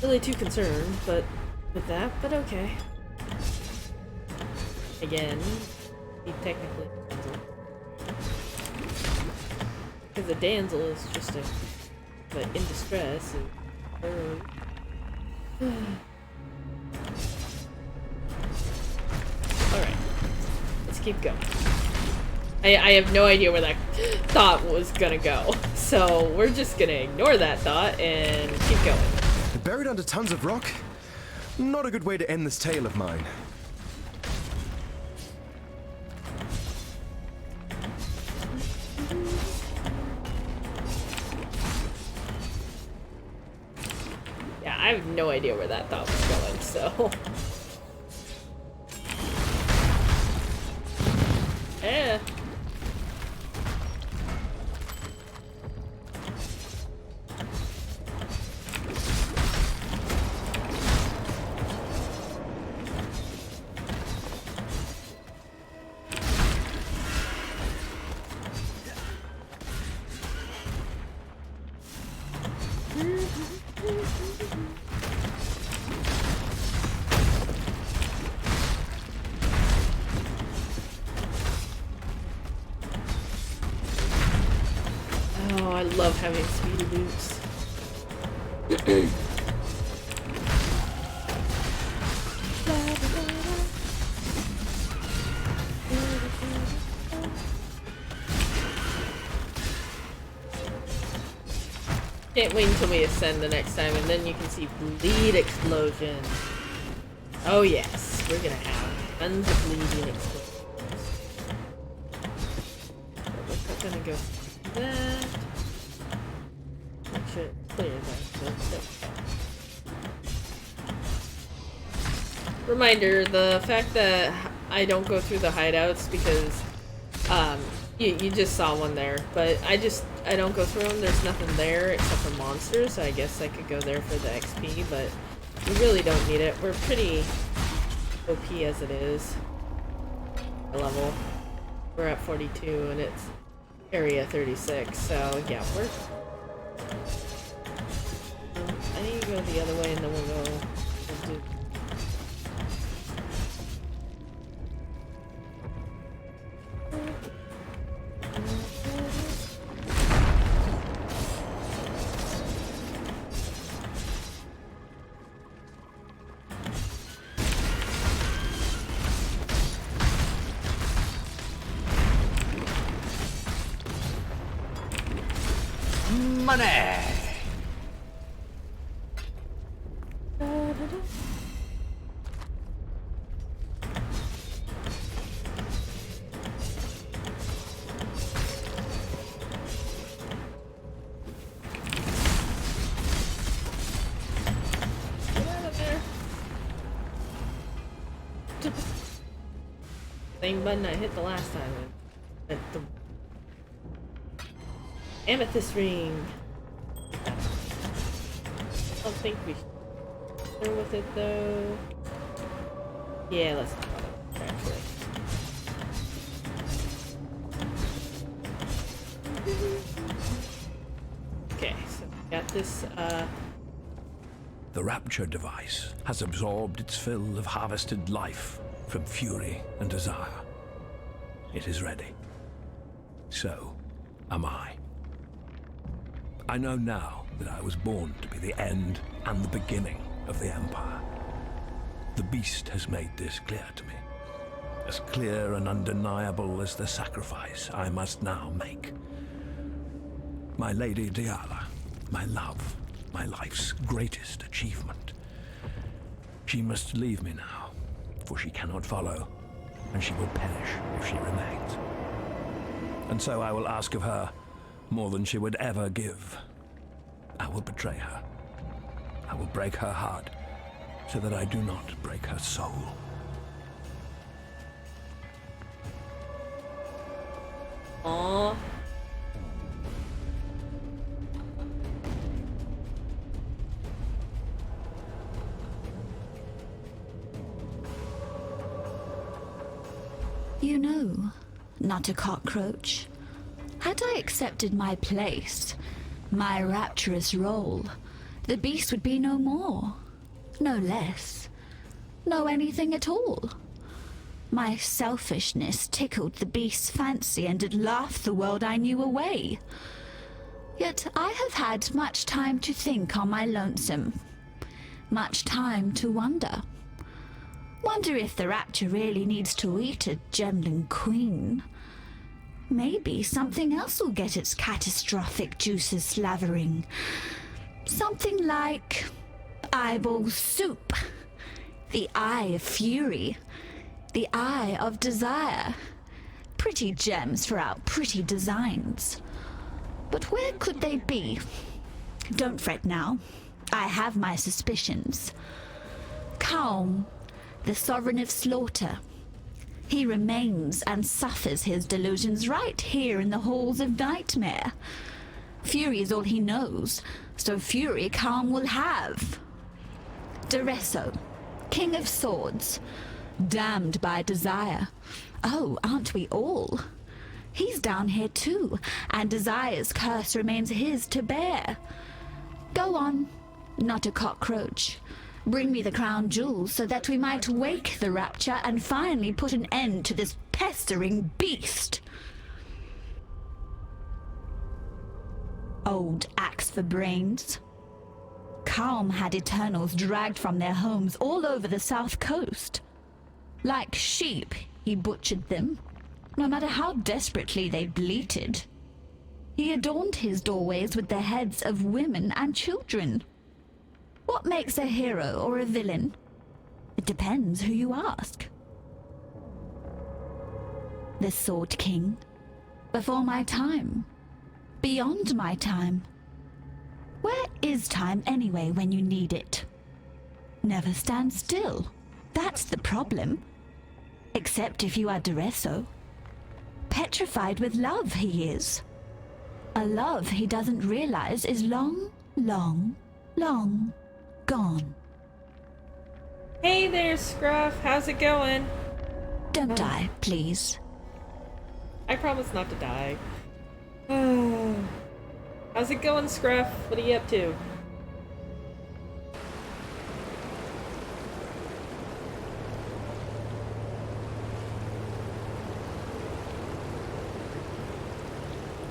Really too concerned, but with that, but okay. Again, he technically because the damsel is just a but in distress and alright. Let's keep going. I have no idea where that thought was gonna go. So we're just gonna ignore that thought and keep going. Buried under tons of rock? Not a good way to end this tale of mine. Yeah, I have no idea where that thought was going, so. Yeah. Oh, I love having speedy boots. Can't wait until we ascend the next time, and then you can see bleed explosions. Oh yes, we're gonna have tons of bleeding explosions. We're gonna go through that. Make sure it's clear that. Reminder, the fact that I don't go through the hideouts because you just saw one there, but I don't go through them. There's nothing there except for monsters, so I guess I could go there for the XP, but we really don't need it. We're pretty OP as it is. Level. We're at 42 and it's area 36, so yeah, we're... I need to go the other way and then we'll do... Money! Same button I hit the last time. At the amethyst ring. I don't think we should go with it though. Yeah, let's do it actually. Okay, so we got this The Rapture device has absorbed its fill of harvested life from fury and desire. It is ready. So am I. I know now that I was born to be the end and the beginning of the Empire. The beast has made this clear to me. As clear and undeniable as the sacrifice I must now make. My Lady Diala, my love, my life's greatest achievement. She must leave me now, for she cannot follow, and she will perish if she remains. And so I will ask of her more than she would ever give. I will betray her. I will break her heart, so that I do not break her soul. Aww. You know, not a cockroach. Had I accepted my place, my rapturous role, the beast would be no more, no less, no anything at all. My selfishness tickled the beast's fancy and did laugh the world I knew away. Yet I have had much time to think on my lonesome, much time to wonder. Wonder if the rapture really needs to eat a gemling queen. Maybe something else will get its catastrophic juices slavering. Something like eyeball soup, the eye of fury, the eye of desire. Pretty gems for our pretty designs. But where could they be? Don't fret now. I have my suspicions. Calm, the sovereign of slaughter. He remains and suffers his delusions right here in the halls of Nightmare. Fury is all he knows, so fury Calm will have. Duresso, king of swords, damned by desire. Oh, aren't we all? He's down here too, and desire's curse remains his to bear. Go on, not a cockroach. Bring me the crown jewels so that we might wake the rapture and finally put an end to this pestering beast. Old axe for brains. Calm had Eternals dragged from their homes all over the south coast. Like sheep, he butchered them, no matter how desperately they bleated. He adorned his doorways with the heads of women and children. What makes a hero or a villain? It depends who you ask. The Sword King. Before my time. Beyond my time. Where is time anyway when you need it? Never stand still. That's the problem. Except if you are Dureso. Petrified with love he is. A love he doesn't realize is long, long, long gone. Hey there, Scruff. How's it going? Don't die, please. I promise not to die. How's it going, Scruff? What are you up to?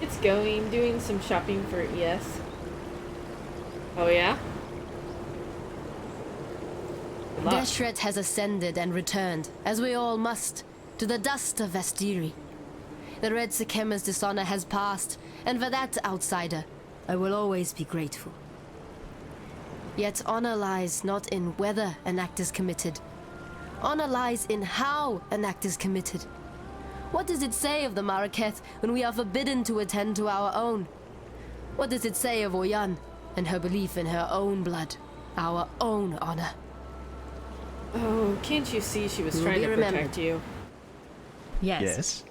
It's going. Doing some shopping for ES. Oh yeah? Good luck. Deshret has ascended and returned, as we all must, to the dust of Vestiri. The Red Sikema's dishonor has passed, and for that, outsider, I will always be grateful. Yet honor lies not in whether an act is committed. Honor lies in how an act is committed. What does it say of the Maraketh when we are forbidden to attend to our own? What does it say of Oyan and her belief in her own blood, our own honor? Oh, can't you see she was trying to protect you? Yes?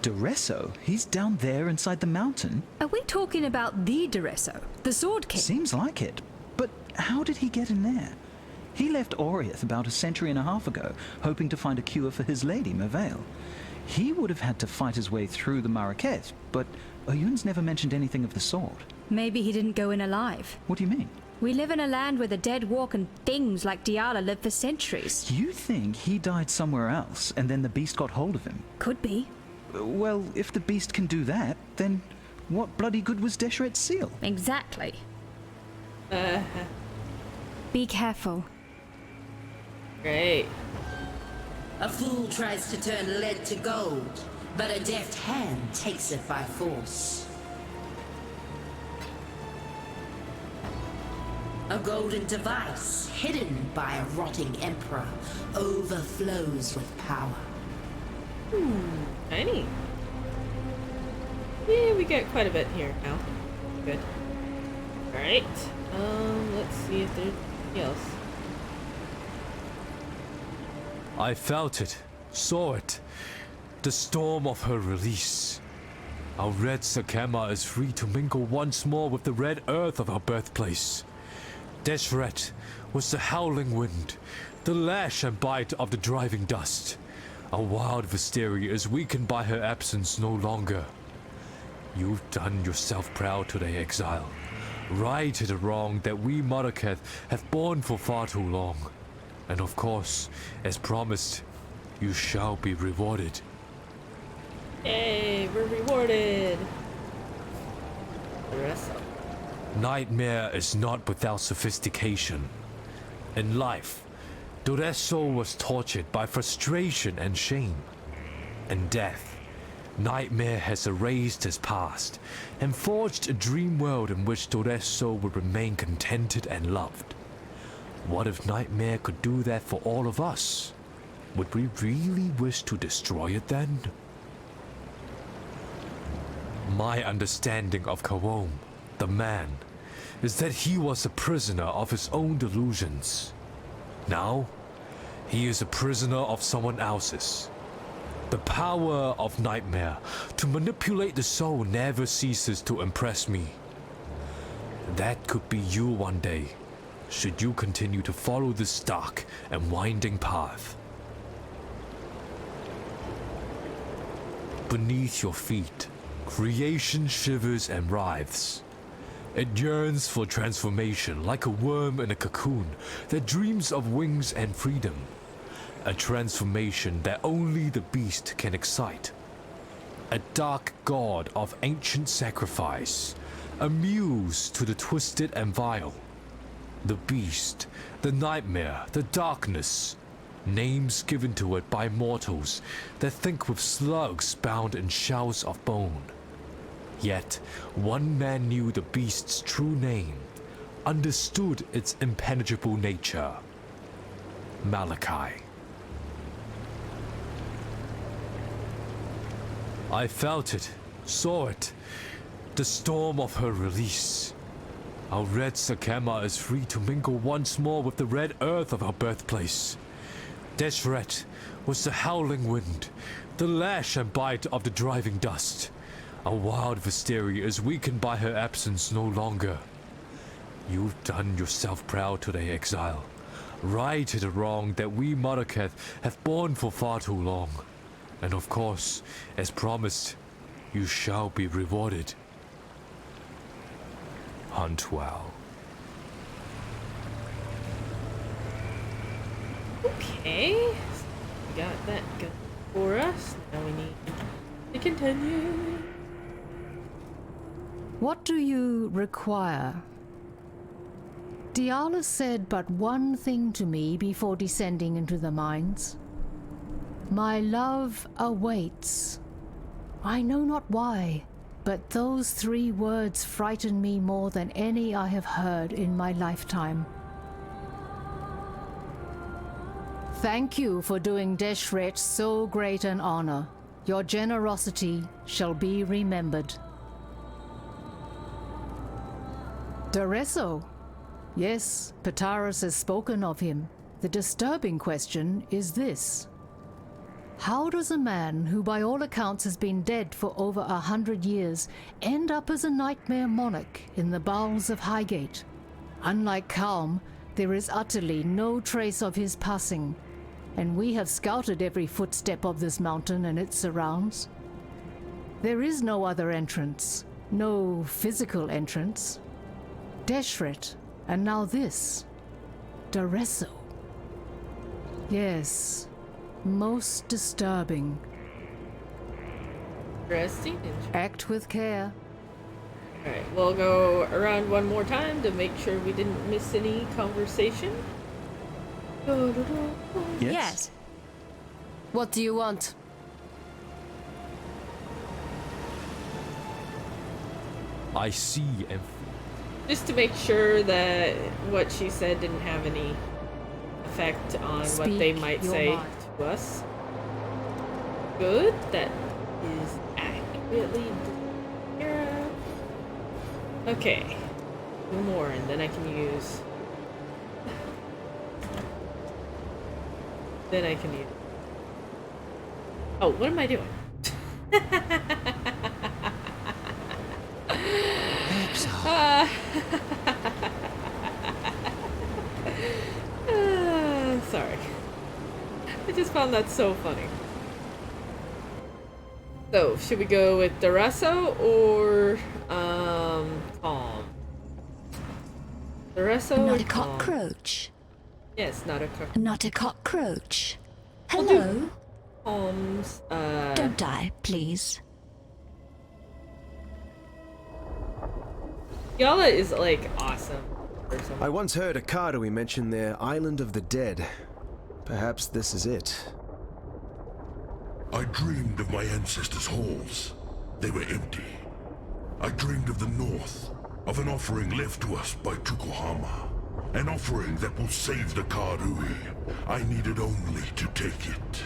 Dureso? He's down there inside the mountain? Are we talking about the Dureso, the Sword King? Seems like it. But how did he get in there? He left Oriath about a century and a half ago, hoping to find a cure for his lady, Mervale. He would have had to fight his way through the Maraketh, but Oyun's never mentioned anything of the sort. Maybe he didn't go in alive. What do you mean? We live in a land where the dead walk and things like Diala live for centuries. You think he died somewhere else, and then the beast got hold of him? Could be. Well, if the beast can do that, then what bloody good was Deshret's seal? Exactly. Be careful. Great. A fool tries to turn lead to gold, but a deft hand takes it by force. A golden device, hidden by a rotting emperor, overflows with power. Tiny. Yeah, we get quite a bit here now. Good. Alright. Let's see if there's anything else. I felt it, saw it. The storm of her release. Our red Sakema is free to mingle once more with the red earth of her birthplace. Deshret was the howling wind, the lash and bite of the driving dust. Our wild Vestiri is weakened by her absence no longer. You've done yourself proud today, Exile. Righted a wrong that we Maraketh have borne for far too long. And of course, as promised, you shall be rewarded. Yay, we're rewarded. Nightmare is not without sophistication. In life, Dureso was tortured by frustration and shame. In death, Nightmare has erased his past and forged a dream world in which Dureso would remain contented and loved. What if Nightmare could do that for all of us? Would we really wish to destroy it then? My understanding of Kawom, the man, is that he was a prisoner of his own delusions. Now, he is a prisoner of someone else's. The power of Nightmare to manipulate the soul never ceases to impress me. That could be you one day, should you continue to follow this dark and winding path. Beneath your feet, creation shivers and writhes. It yearns for transformation like a worm in a cocoon that dreams of wings and freedom. A transformation that only the beast can excite. A dark god of ancient sacrifice, a muse to the twisted and vile. The beast, the nightmare, the darkness. Names given to it by mortals that think with slugs bound in shells of bone. Yet, one man knew the beast's true name, understood its impenetrable nature. Malachi. I felt it, saw it, the storm of her release. Our red Sakema is free to mingle once more with the red earth of our birthplace. Deshret was the howling wind, the lash and bite of the driving dust. Our wild Visteria is weakened by her absence no longer. You've done yourself proud today, Exile. Righted a wrong that we Marraketh have borne for far too long. And of course, as promised, you shall be rewarded. Hunt well. Okay, so we got that going for us. Now we need to continue. What do you require? Diala said but one thing to me before descending into the mines. My love awaits. I know not why, but those 3 words frighten me more than any I have heard in my lifetime. Thank you for doing Deshret so great an honor. Your generosity shall be remembered. Doreso. Yes, Pataris has spoken of him. The disturbing question is this. How does a man who by all accounts has been dead for over 100 years end up as a nightmare monarch in the bowels of Highgate? Unlike Calm, there is utterly no trace of his passing, and we have scouted every footstep of this mountain and its surrounds. There is no other entrance, no physical entrance. Deshret, and now this. Doreso. Yes. Most disturbing. Interesting. Act with care. Alright, we'll go around one more time to make sure we didn't miss any conversation. Yes. What do you want? I see and Just to make sure that what she said didn't have any effect on what they might say to us. Good, that is accurately taken care of. Okay, 2 more and then I can use... Oh, what am I doing? Sorry. I just found that so funny. So, should we go with Doreso or Calm? Doreso or Not a Calm? cockroach. Yes, not a cockroach. Not a cockroach. We'll Hello? Calm's, Don't die, please. Yala is like awesome. Or something. I once heard a Karui mention their Island of the Dead. Perhaps this is it. I dreamed of my ancestors' halls. They were empty. I dreamed of the north, of an offering left to us by Tukohama. An offering that will save the Karui. I needed only to take it.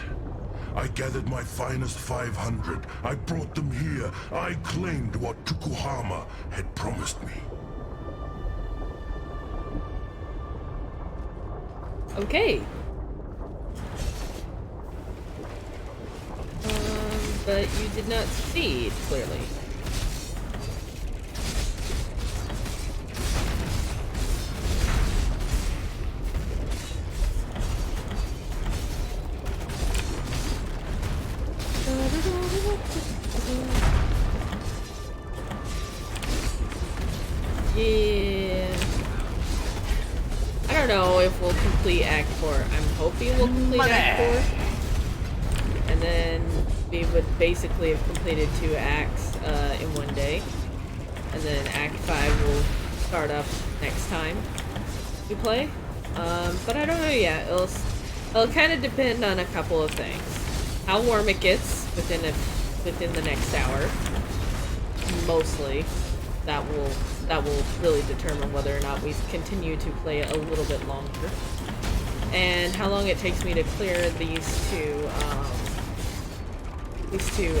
I gathered my finest 500. I brought them here. I claimed what Tukohama had promised me. Okay. But you did not succeed, clearly. Yeah. I don't know if we'll complete Act 4. I'm hoping we'll complete Act 4. And then we would basically have completed 2 acts in one day. And then Act 5 will start up next time. we play. But I don't know yet. It'll kind of depend on a couple of things. How warm it gets within the next hour. Mostly, that will really determine whether or not we continue to play it a little bit longer. And how long it takes me to clear these two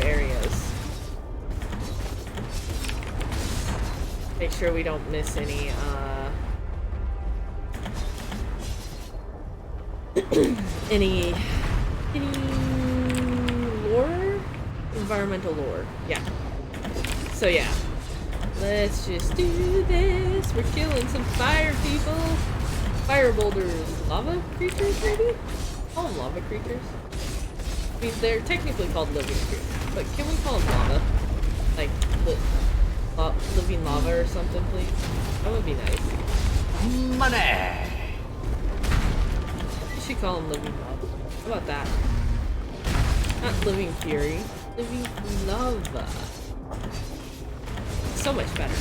areas. Make sure we don't miss any any lore? Environmental lore. Yeah. So yeah. Let's just do this. We're killing some fire people. Fire boulders. Lava creatures, maybe? Call them lava creatures. I mean, they're technically called living creatures, but can we call them lava? Like, living lava or something, please? That would be nice. Money! You should call them living lava. How about that? Not living fury. Living lava. So much better.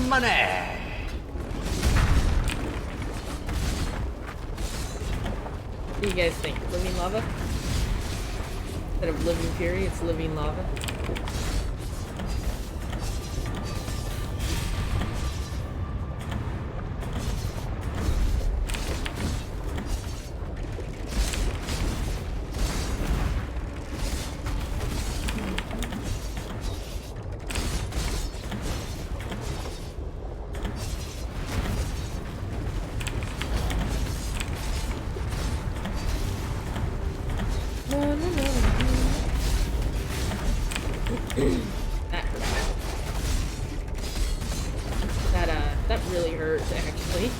Money! What do you guys think? Living lava? Instead of living fury, it's living lava. That really hurts, actually.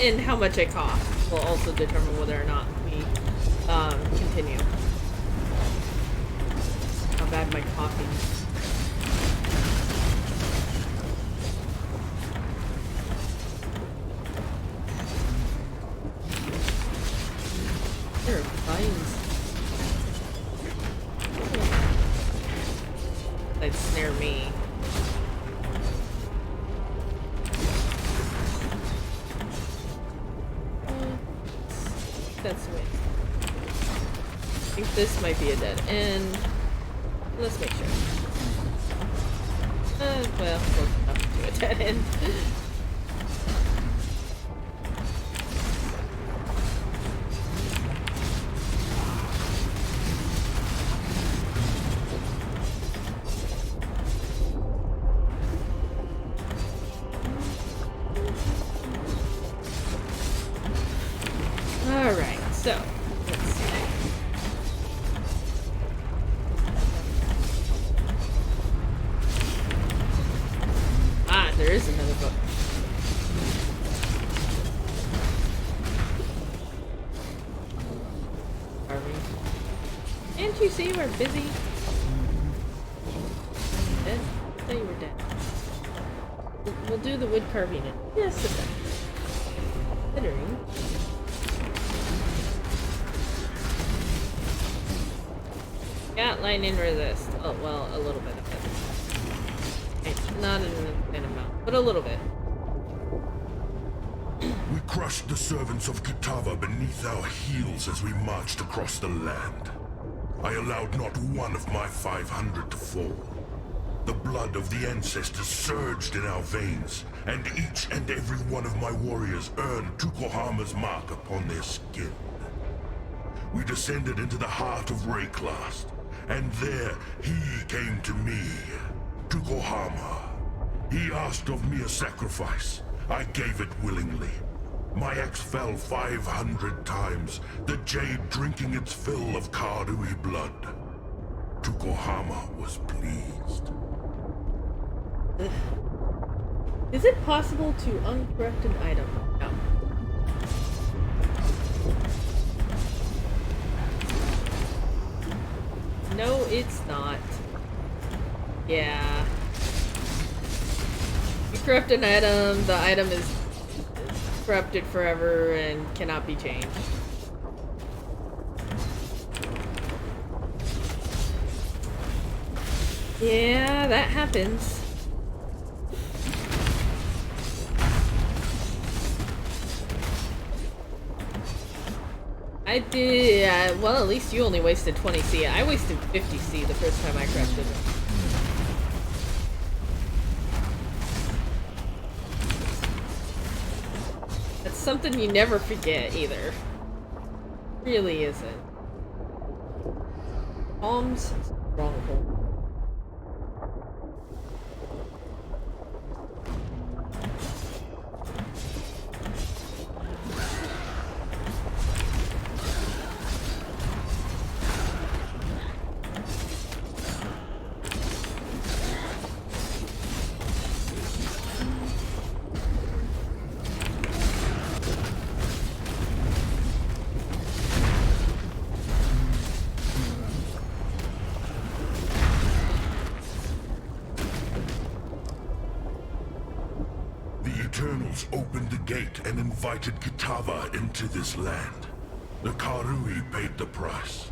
and how much I cough will also determine whether or not we continue. How bad my coughing is. There are vines. That'd snare me. That's the way. I think this might be a dead end. Let's make sure. Well, close enough to a dead end. Alright, so, let's see. Ah, there is another book. Are we? Can't you see we're busy? Dead? I thought you were dead. We'll do the wood carving in just a second. Considering. Got lightning resist. Oh, well, a little bit of it. Okay, not an amount, but a little bit. We crushed the servants of Kitava beneath our heels as we marched across the land. I allowed not one of my 500 to fall. The blood of the ancestors surged in our veins, and each and every one of my warriors earned Tukohama's mark upon their skin. We descended into the heart of Rayclast, and there he came to me, Tukohama. He asked of me a sacrifice. I gave it willingly. My axe fell 500 times, the jade drinking its fill of Kardui blood. Tukohama was pleased. Is it possible to uncorrupt an item? No. No, it's not. Yeah. You corrupt an item, the item is corrupted forever and cannot be changed. Yeah, that happens. I did, well, at least you only wasted 20 C. I wasted 50 C the first time I corrupted it. That's something you never forget, either. Really isn't. Palms stronghold. Opened the gate and invited Kitava into this land. The Karui paid the price.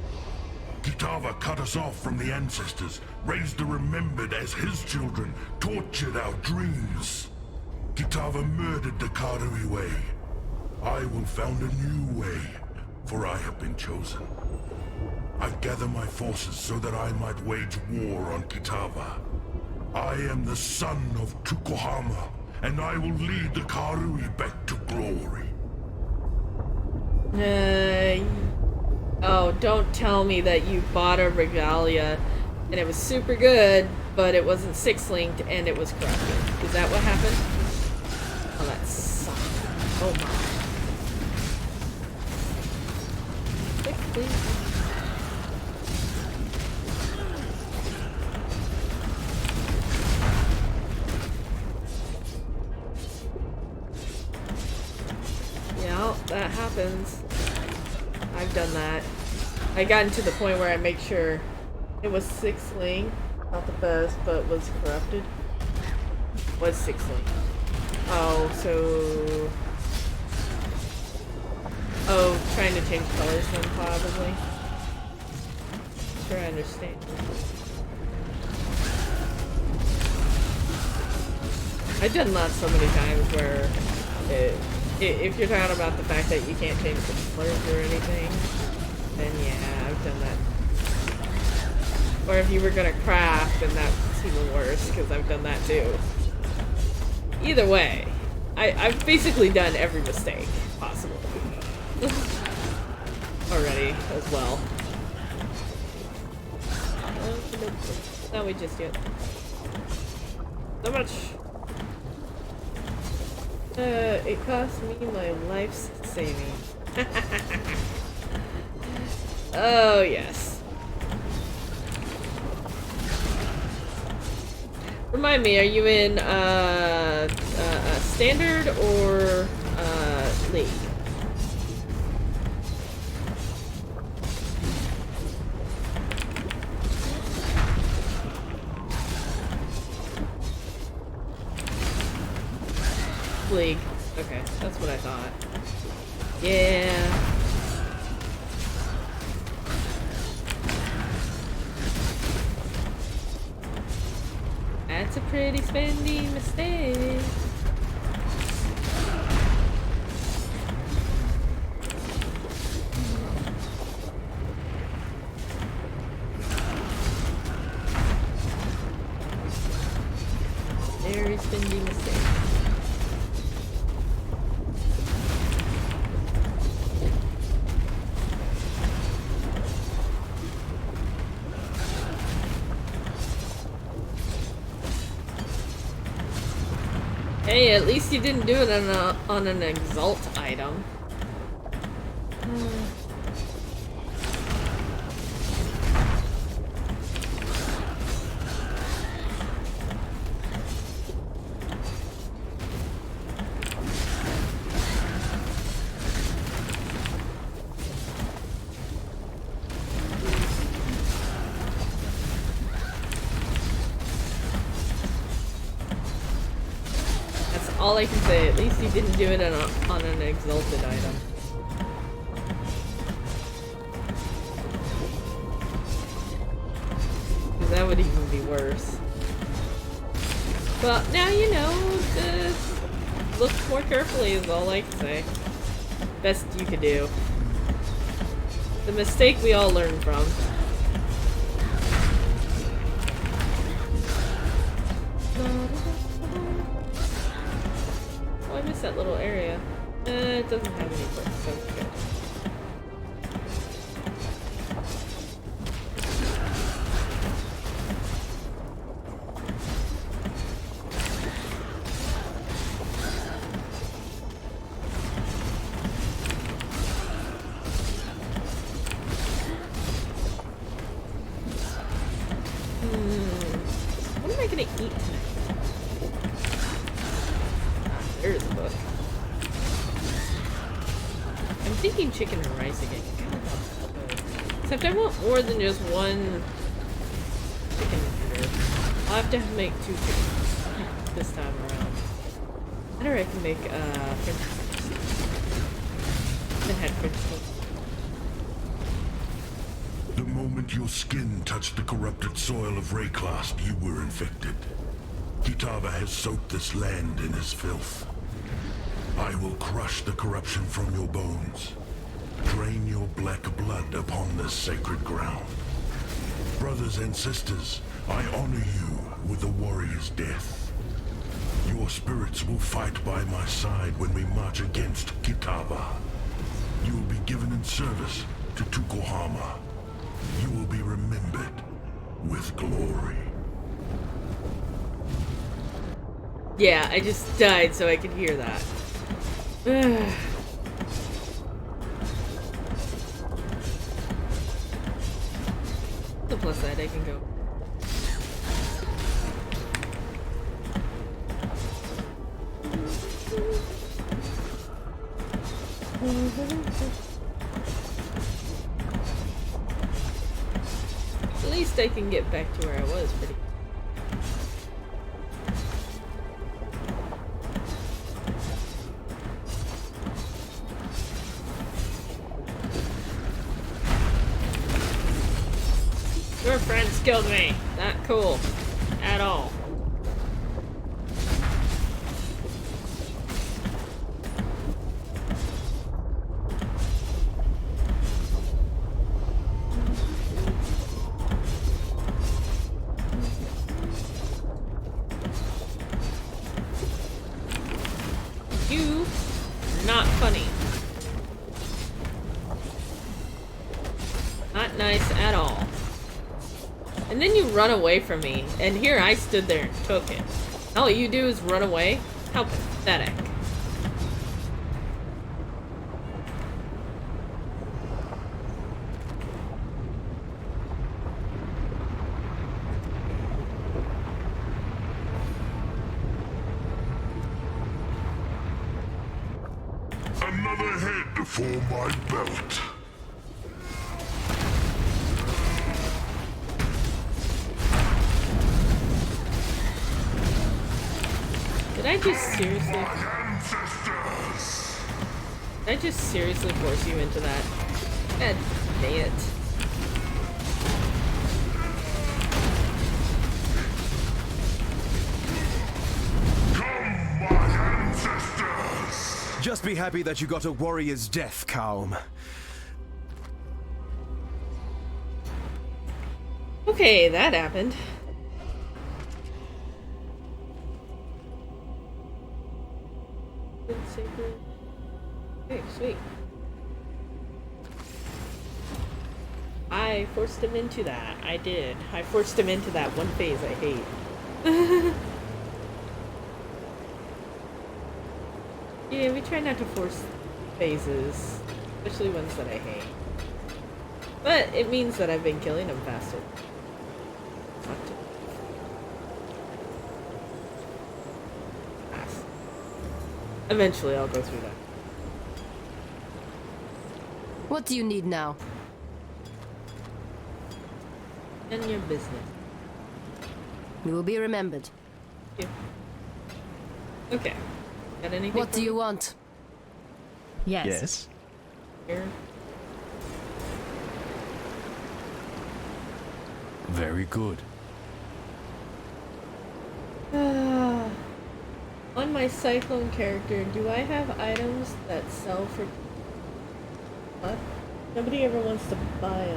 Kitava cut us off from the ancestors, raised the remembered as his children, tortured our dreams. Kitava murdered the Karui way. I will found a new way, for I have been chosen. I gather my forces so that I might wage war on Kitava. I am the son of Tukohama, and I will lead the Karui back to glory. Oh, don't tell me that you bought a regalia and it was super good, but it wasn't 6-linked and it was corrupted. Is that what happened? Oh, that sucks. Oh my. 6-linked. That happens. I've done that. I gotten to the point where I make sure it was 6-link, not the best, but was corrupted. Was 6-link. Oh, so... Oh, trying to change colors then, probably. Sure, I understand. I've done that so many times where if you're talking about the fact that you can't change the colors or anything, then yeah, I've done that. Or if you were gonna craft, then that's even worse, because I've done that too. Either way, I've basically done every mistake possible. Already, as well. Not we just yet. So much. It cost me my life's savings. Oh, yes. Remind me, are you in, standard or, league? League. Okay, that's what I thought. Yeah. That's a pretty spendy mistake. Very spendy mistake. Hey, at least you didn't do it on an Exalt item. all I can say, at least you didn't do it on an exalted item. Because that would even be worse. But now you know, look more carefully is all I can say. Best you could do. The mistake we all learn from. Oh, I missed that little area. It doesn't have any perks, so it's good. What am I gonna eat tonight? There's a book. I'm thinking chicken and rice again. Except I want more than just one chicken dinner. I'll have to make 2 chickens this time around. Or I can make French toast. I had French toast. The moment your skin touched the corrupted soil of Rayclast, you were infected. Kitava has soaked this land in his filth. I will crush the corruption from your bones. Drain your black blood upon this sacred ground. Brothers and sisters, I honor you with a warrior's death. Your spirits will fight by my side when we march against Kitava. You will be given in service to Tukohama. You will be remembered with glory. Yeah, I just died so I could hear that. The plus side, I can go. At least I can get back to where I was pretty. Your friends killed me. Not cool. At all. You are not funny. Not nice at all. And then you run away from me, and here I stood there and took it. All you do is run away? How pathetic. Another head for my belt. Did I just seriously... Did I just seriously force you into that? God dang it. Come, my ancestors! Just be happy that you got a warrior's death, Calm. Okay, that happened. Okay, sweet. I forced him into that. I did. I forced him into that one phase I hate. Yeah, we try not to force phases, especially ones that I hate. But it means that I've been killing them faster. Not to. Eventually I'll go through that. What do you need now? None of your business. You will be remembered. Yeah. Okay. Got anything? What do you want? Yes. Yes. Here. Very good. On my Cyclone character, do I have items that sell for... What? Nobody ever wants to buy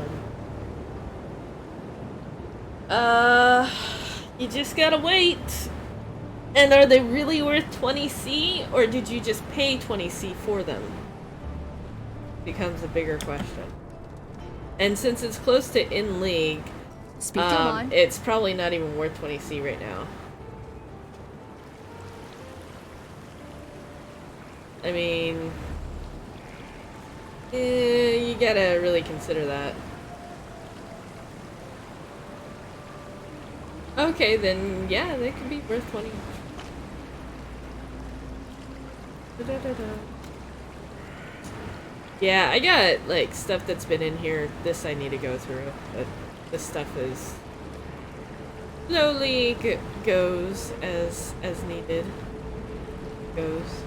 them. You just gotta wait. And are they really worth 20C, or did you just pay 20C for them? Becomes a bigger question. And since it's close to in league, Speak your mind. it's probably not even worth 20C right now. I mean, you gotta really consider that. Okay, then yeah, they could be worth 20. Da-da-da-da. Yeah, I got like stuff that's been in here. This I need to go through, but this stuff is slowly goes as needed. Goes.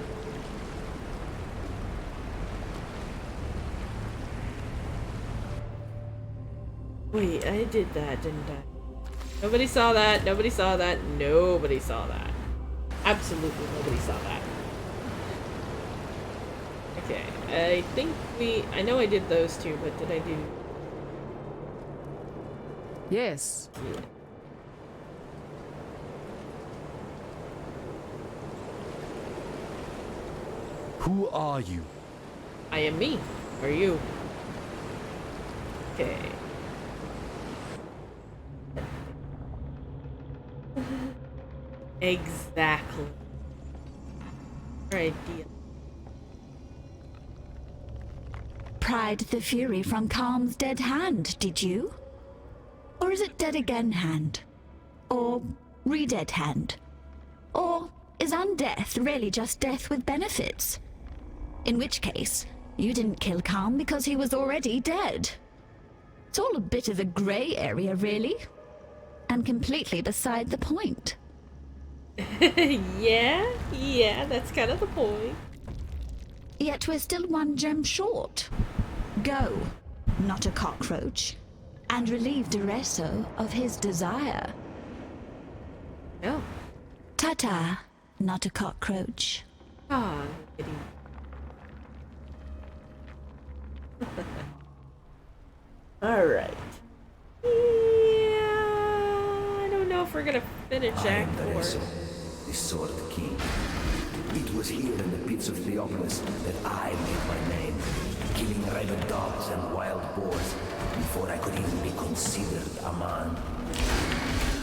Wait, I did that, didn't I? Nobody saw that. Nobody saw that. Nobody saw that. Absolutely nobody saw that. Okay, I think I know I did those two, but did I do... Yes. Yeah. Who are you? I am me. Are you? Okay. Exactly. Right idea. Pried the fury from Calm's dead hand, did you? Or is it dead again hand? Or re-dead hand? Or is undeath really just death with benefits? In which case, you didn't kill Calm because he was already dead. It's all a bit of a grey area, really. And completely beside the point. Yeah, that's kind of the point. Yet we're still one gem short. Go, not a cockroach, and relieve Dureso of his desire. No. Ta-ta, not a cockroach. Ah, kitty. Alright. Yeah, I don't know if we're gonna finish Act 4. The Sword King. It was here in the pits of Theopolis that I made my name, killing rabid dogs and wild boars before I could even be considered a man.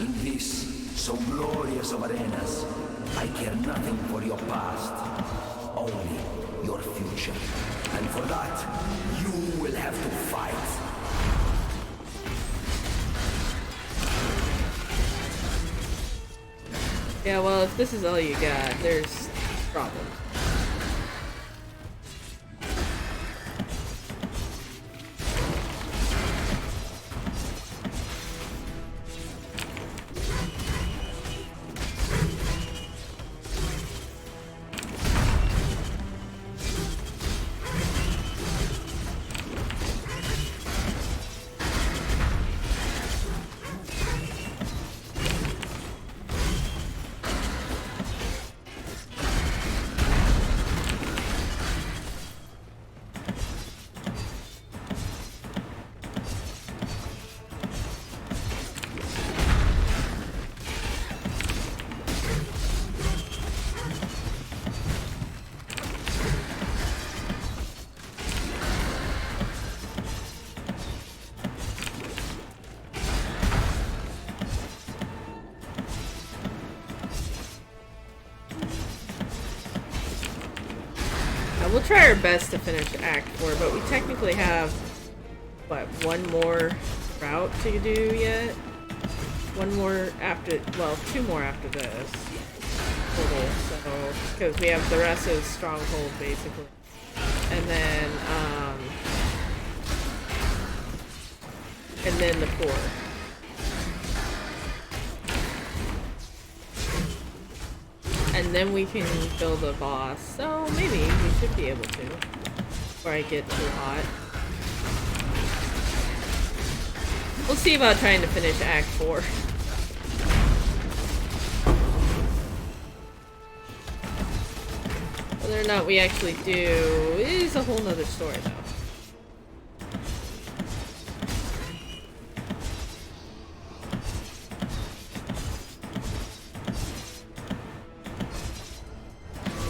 In this, so glorious of arenas, I care nothing for your past, only your future. And for that, you will have to fight. Yeah, well, if this is all you got, there's problems. We'll try our best to finish Act 4, but we technically have, what, one more route to do yet? One more after, well, two more after this. Total, so, because we have the rest of Stronghold, basically. And then the 4. And and then we can kill the boss. So maybe we should be able to. Before I get too hot. We'll see about trying to finish Act 4. Whether or not we actually do is a whole nother story, though.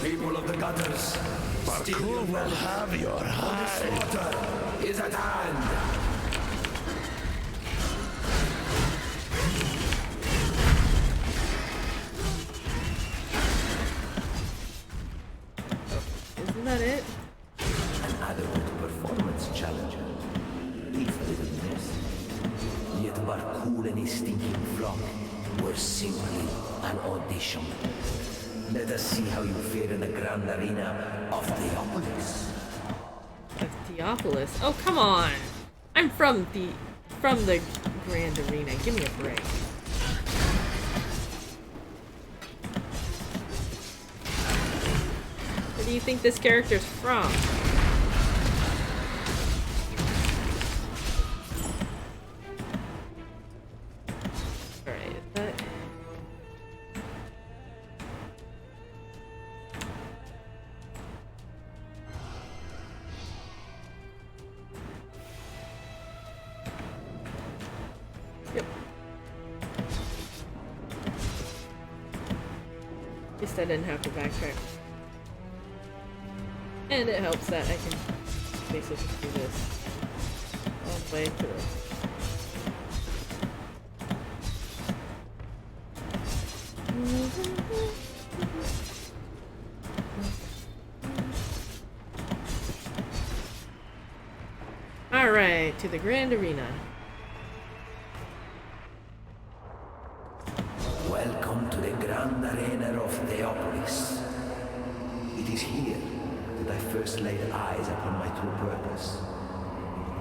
People of the gutters, Parkour will have your hide. Slaughter is at hand. Isn't that it? An adequate performance challenger. If little miss. Yet Barcool and his stinking flock were simply an audition. Let us see how you fare in the grand arena of Theopolis. Of Theopolis? Oh, come on! I'm from the grand arena. Give me a break. Where do you think this character's from? Alright, is that... Yep. At least I didn't have to backtrack. And it helps that I can basically do this all the way through. Alright, to the Grand Arena. Welcome to the Grand Arena of Theopolis. It is here that I first laid eyes upon my true purpose,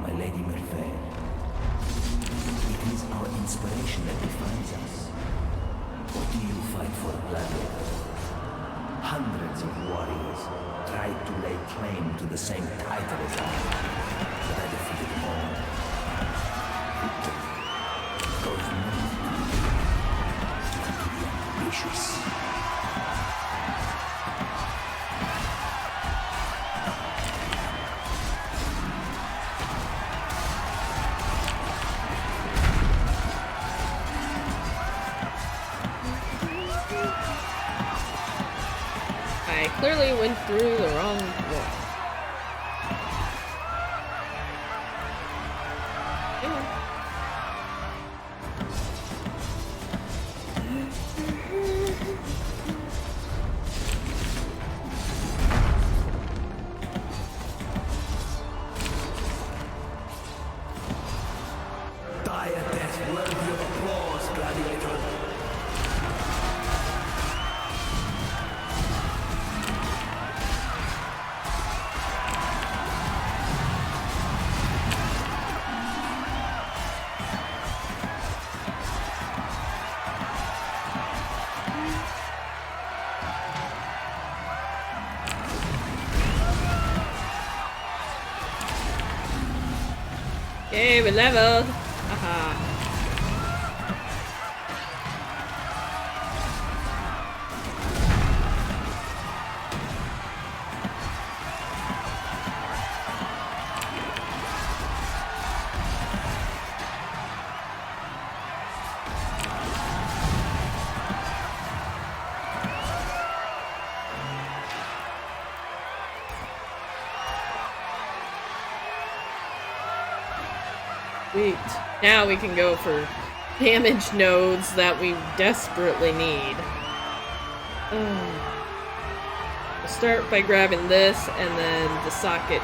my Lady Merveille. It is our inspiration that defines us. Or do you fight for blood? Hundreds of warriors tried to lay claim to the same title as I, but I defeated them all. Victory goes north. Ambitious. I clearly went through the wrong wall. Come on. Die a death worthy of applause, gladiator. Okay, we leveled. Haha. Sweet. Now we can go for damage nodes that we desperately need. We'll start by grabbing this, and then the socket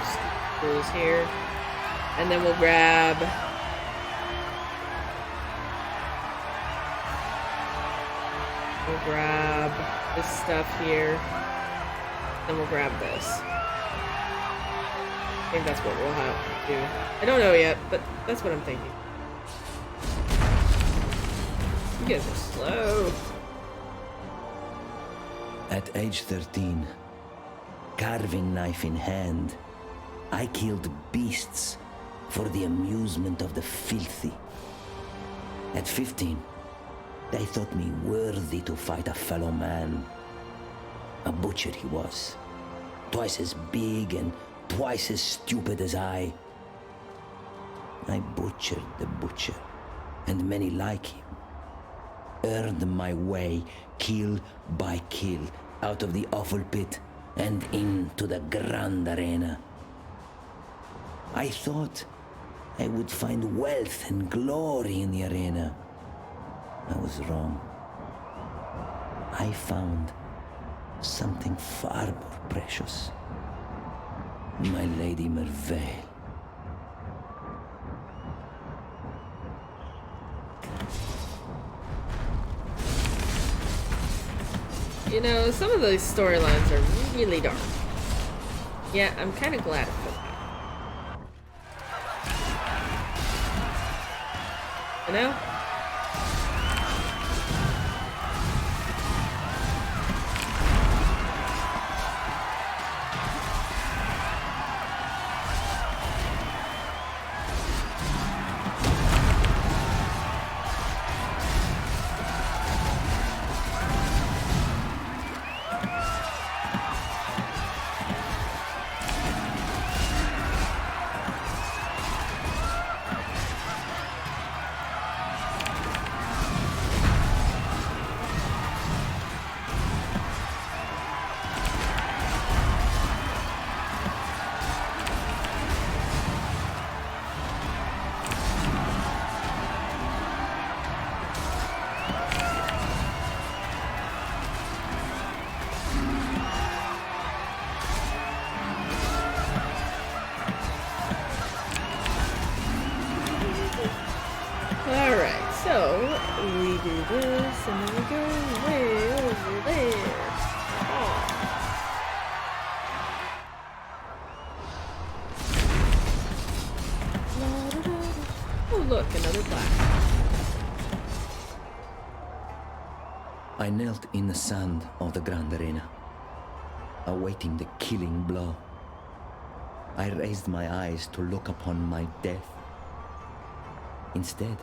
goes here. And then we'll grab... this stuff here. Then we'll grab this. I think that's what we'll have to do. I don't know yet, but that's what I'm thinking. You guys are slow. At age 13, carving knife in hand, I killed beasts for the amusement of the filthy. At 15, they thought me worthy to fight a fellow man. A butcher he was, twice as big and twice as stupid as I. I butchered the butcher, and many like him. Earned my way, kill by kill, out of the awful pit and into the grand arena. I thought I would find wealth and glory in the arena. I was wrong. I found something far more precious. My Lady Merveille. You know, some of those storylines are really dark. Yeah, I'm kind of glad for that. You know? Alright, so we do this and then we go way over there. Oh, look, another black. I knelt in the sand of the Grand Arena, awaiting the killing blow. I raised my eyes to look upon my death. Instead,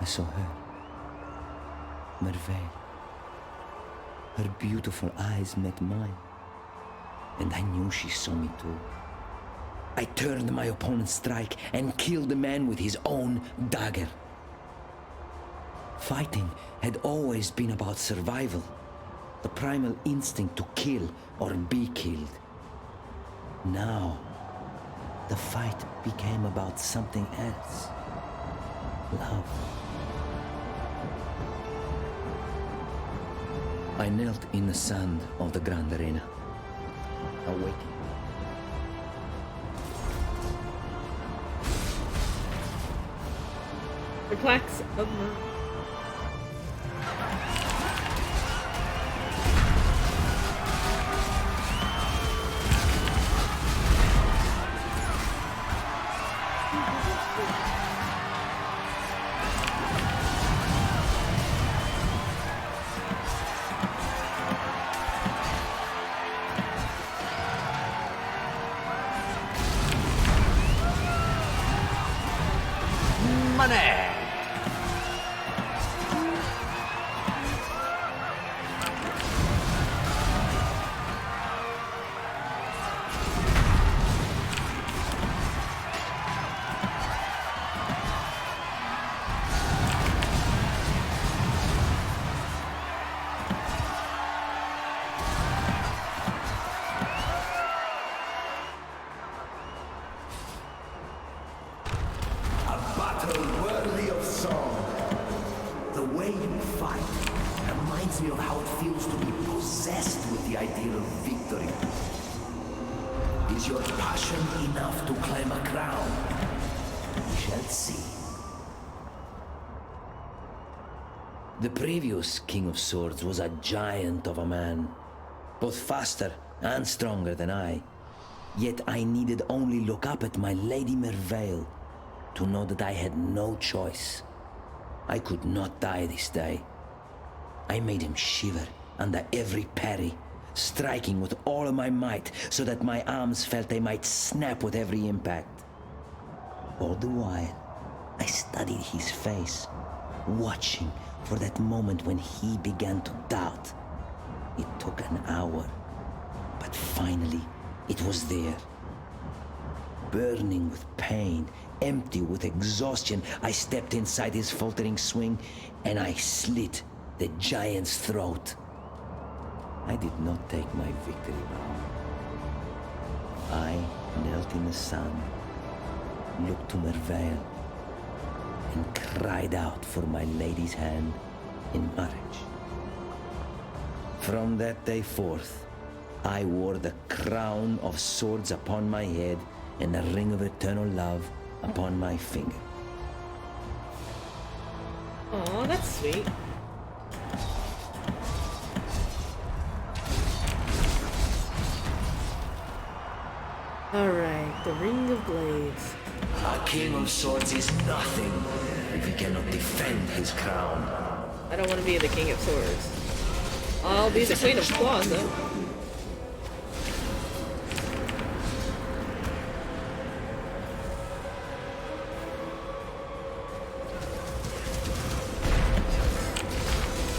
I saw her, Merveille. Her beautiful eyes met mine, and I knew she saw me too. I turned my opponent's strike and killed the man with his own dagger. Fighting had always been about survival, the primal instinct to kill or be killed. Now, the fight became about something else. Love. I knelt in the sand of the Grand Arena, awaiting. The plaques of Mer. Of how it feels to be possessed with the idea of victory. Is your passion enough to claim a crown? We shall see. The previous King of Swords was a giant of a man, both faster and stronger than I. Yet I needed only look up at my Lady Merveille to know that I had no choice. I could not die this day. I made him shiver under every parry, striking with all of my might so that my arms felt they might snap with every impact. All the while, I studied his face, watching for that moment when he began to doubt. It took an hour, but finally it was there. Burning with pain, empty with exhaustion, I stepped inside his faltering swing and I slit the giant's throat. I did not take my victory bow. I knelt in the sun, looked to Merveille, and cried out for my lady's hand in marriage. From that day forth, I wore the crown of swords upon my head and the ring of eternal love upon my finger. Aw, that's sweet. Alright, the Ring of Blades. A king of swords is nothing if he cannot defend his crown. I don't want to be the King of Swords. I'll be the Queen of Claws, though.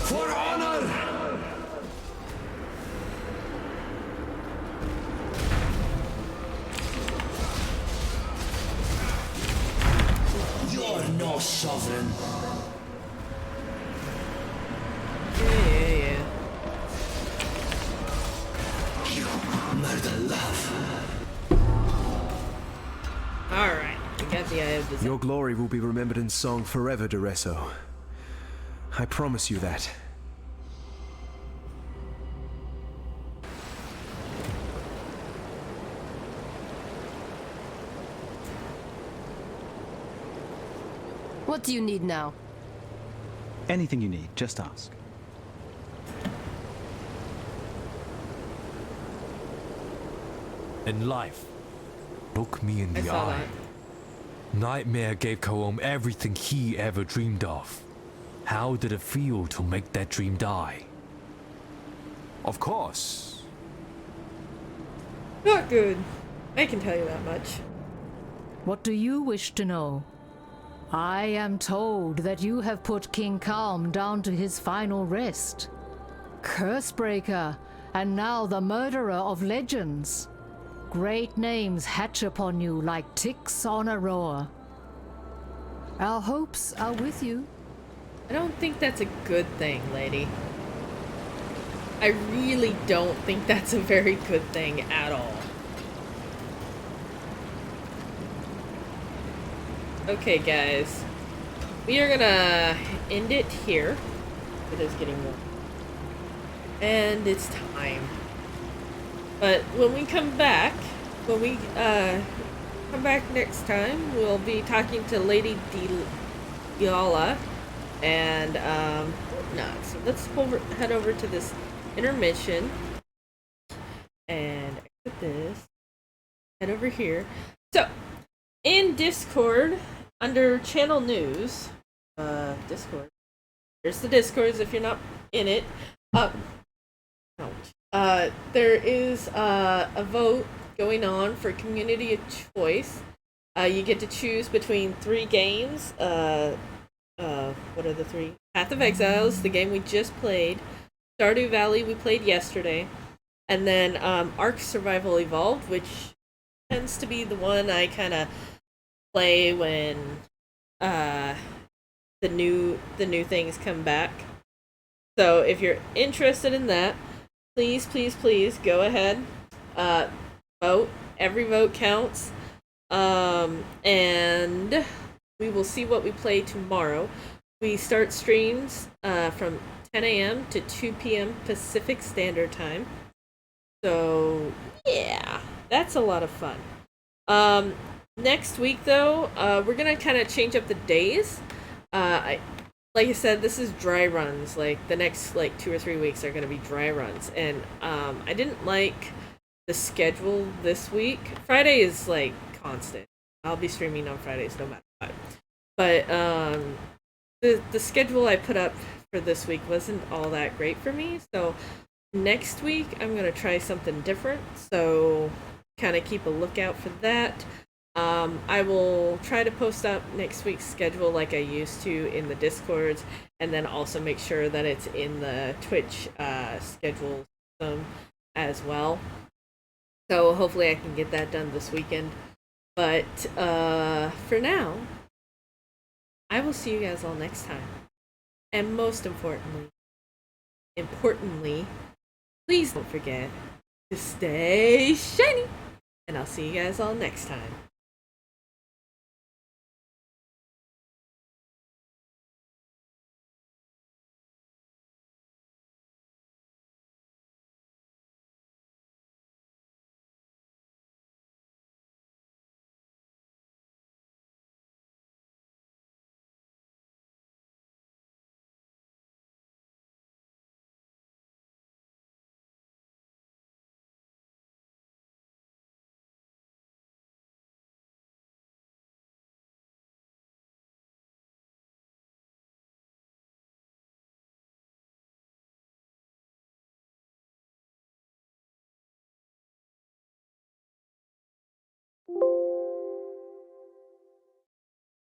For honor! You're no sovereign. Yeah. You murder love. Alright, we got the Eye of Desire. Your glory will be remembered in song forever, Duresso. I promise you that. What do you need now? Anything you need, just ask. In life, look me in I the saw eye. that. Nightmare gave Kaom everything he ever dreamed of. How did it feel to make that dream die? Of course. Not good. I can tell you that much. What do you wish to know? I am told that you have put King Kalm down to his final rest. Cursebreaker, and now the murderer of legends. Great names hatch upon you like ticks on a roar. Our hopes are with you. I don't think that's a good thing, lady. I really don't think that's a very good thing at all. Okay, guys. We are gonna end it here. It is getting warm. And it's time. But when we come back, next time, we'll be talking to Lady Diala and whatnot. So let's head over to this intermission and exit this. Head over here. So in Discord, under channel news, Discord. There's the Discords if you're not in it. There is a vote going on for community of choice. You get to choose between 3 games. What are the 3? Path of Exiles, the game we just played. Stardew Valley we played yesterday. And then Ark Survival Evolved, which tends to be the one I kind of play when the new things come back. So if you're interested in that, please go ahead. Vote. Every vote counts. And we will see what we play tomorrow. We start streams from 10 a.m. to 2 p.m. Pacific Standard Time. So, yeah, that's a lot of fun. Next week, though, we're going to kind of change up the days. Like I said, this is dry runs. Like, the next, 2 or 3 weeks are going to be dry runs. And I didn't like the schedule this week. Friday is, constant. I'll be streaming on Fridays no matter what. But the schedule I put up for this week wasn't all that great for me. So next week I'm gonna try something different. So kind of keep a lookout for that. I will try to post up next week's schedule like I used to in the Discords, and then also make sure that it's in the Twitch schedule system as well. So hopefully I can get that done this weekend. But for now, I will see you guys all next time. And most importantly, please don't forget to stay shiny. And I'll see you guys all next time.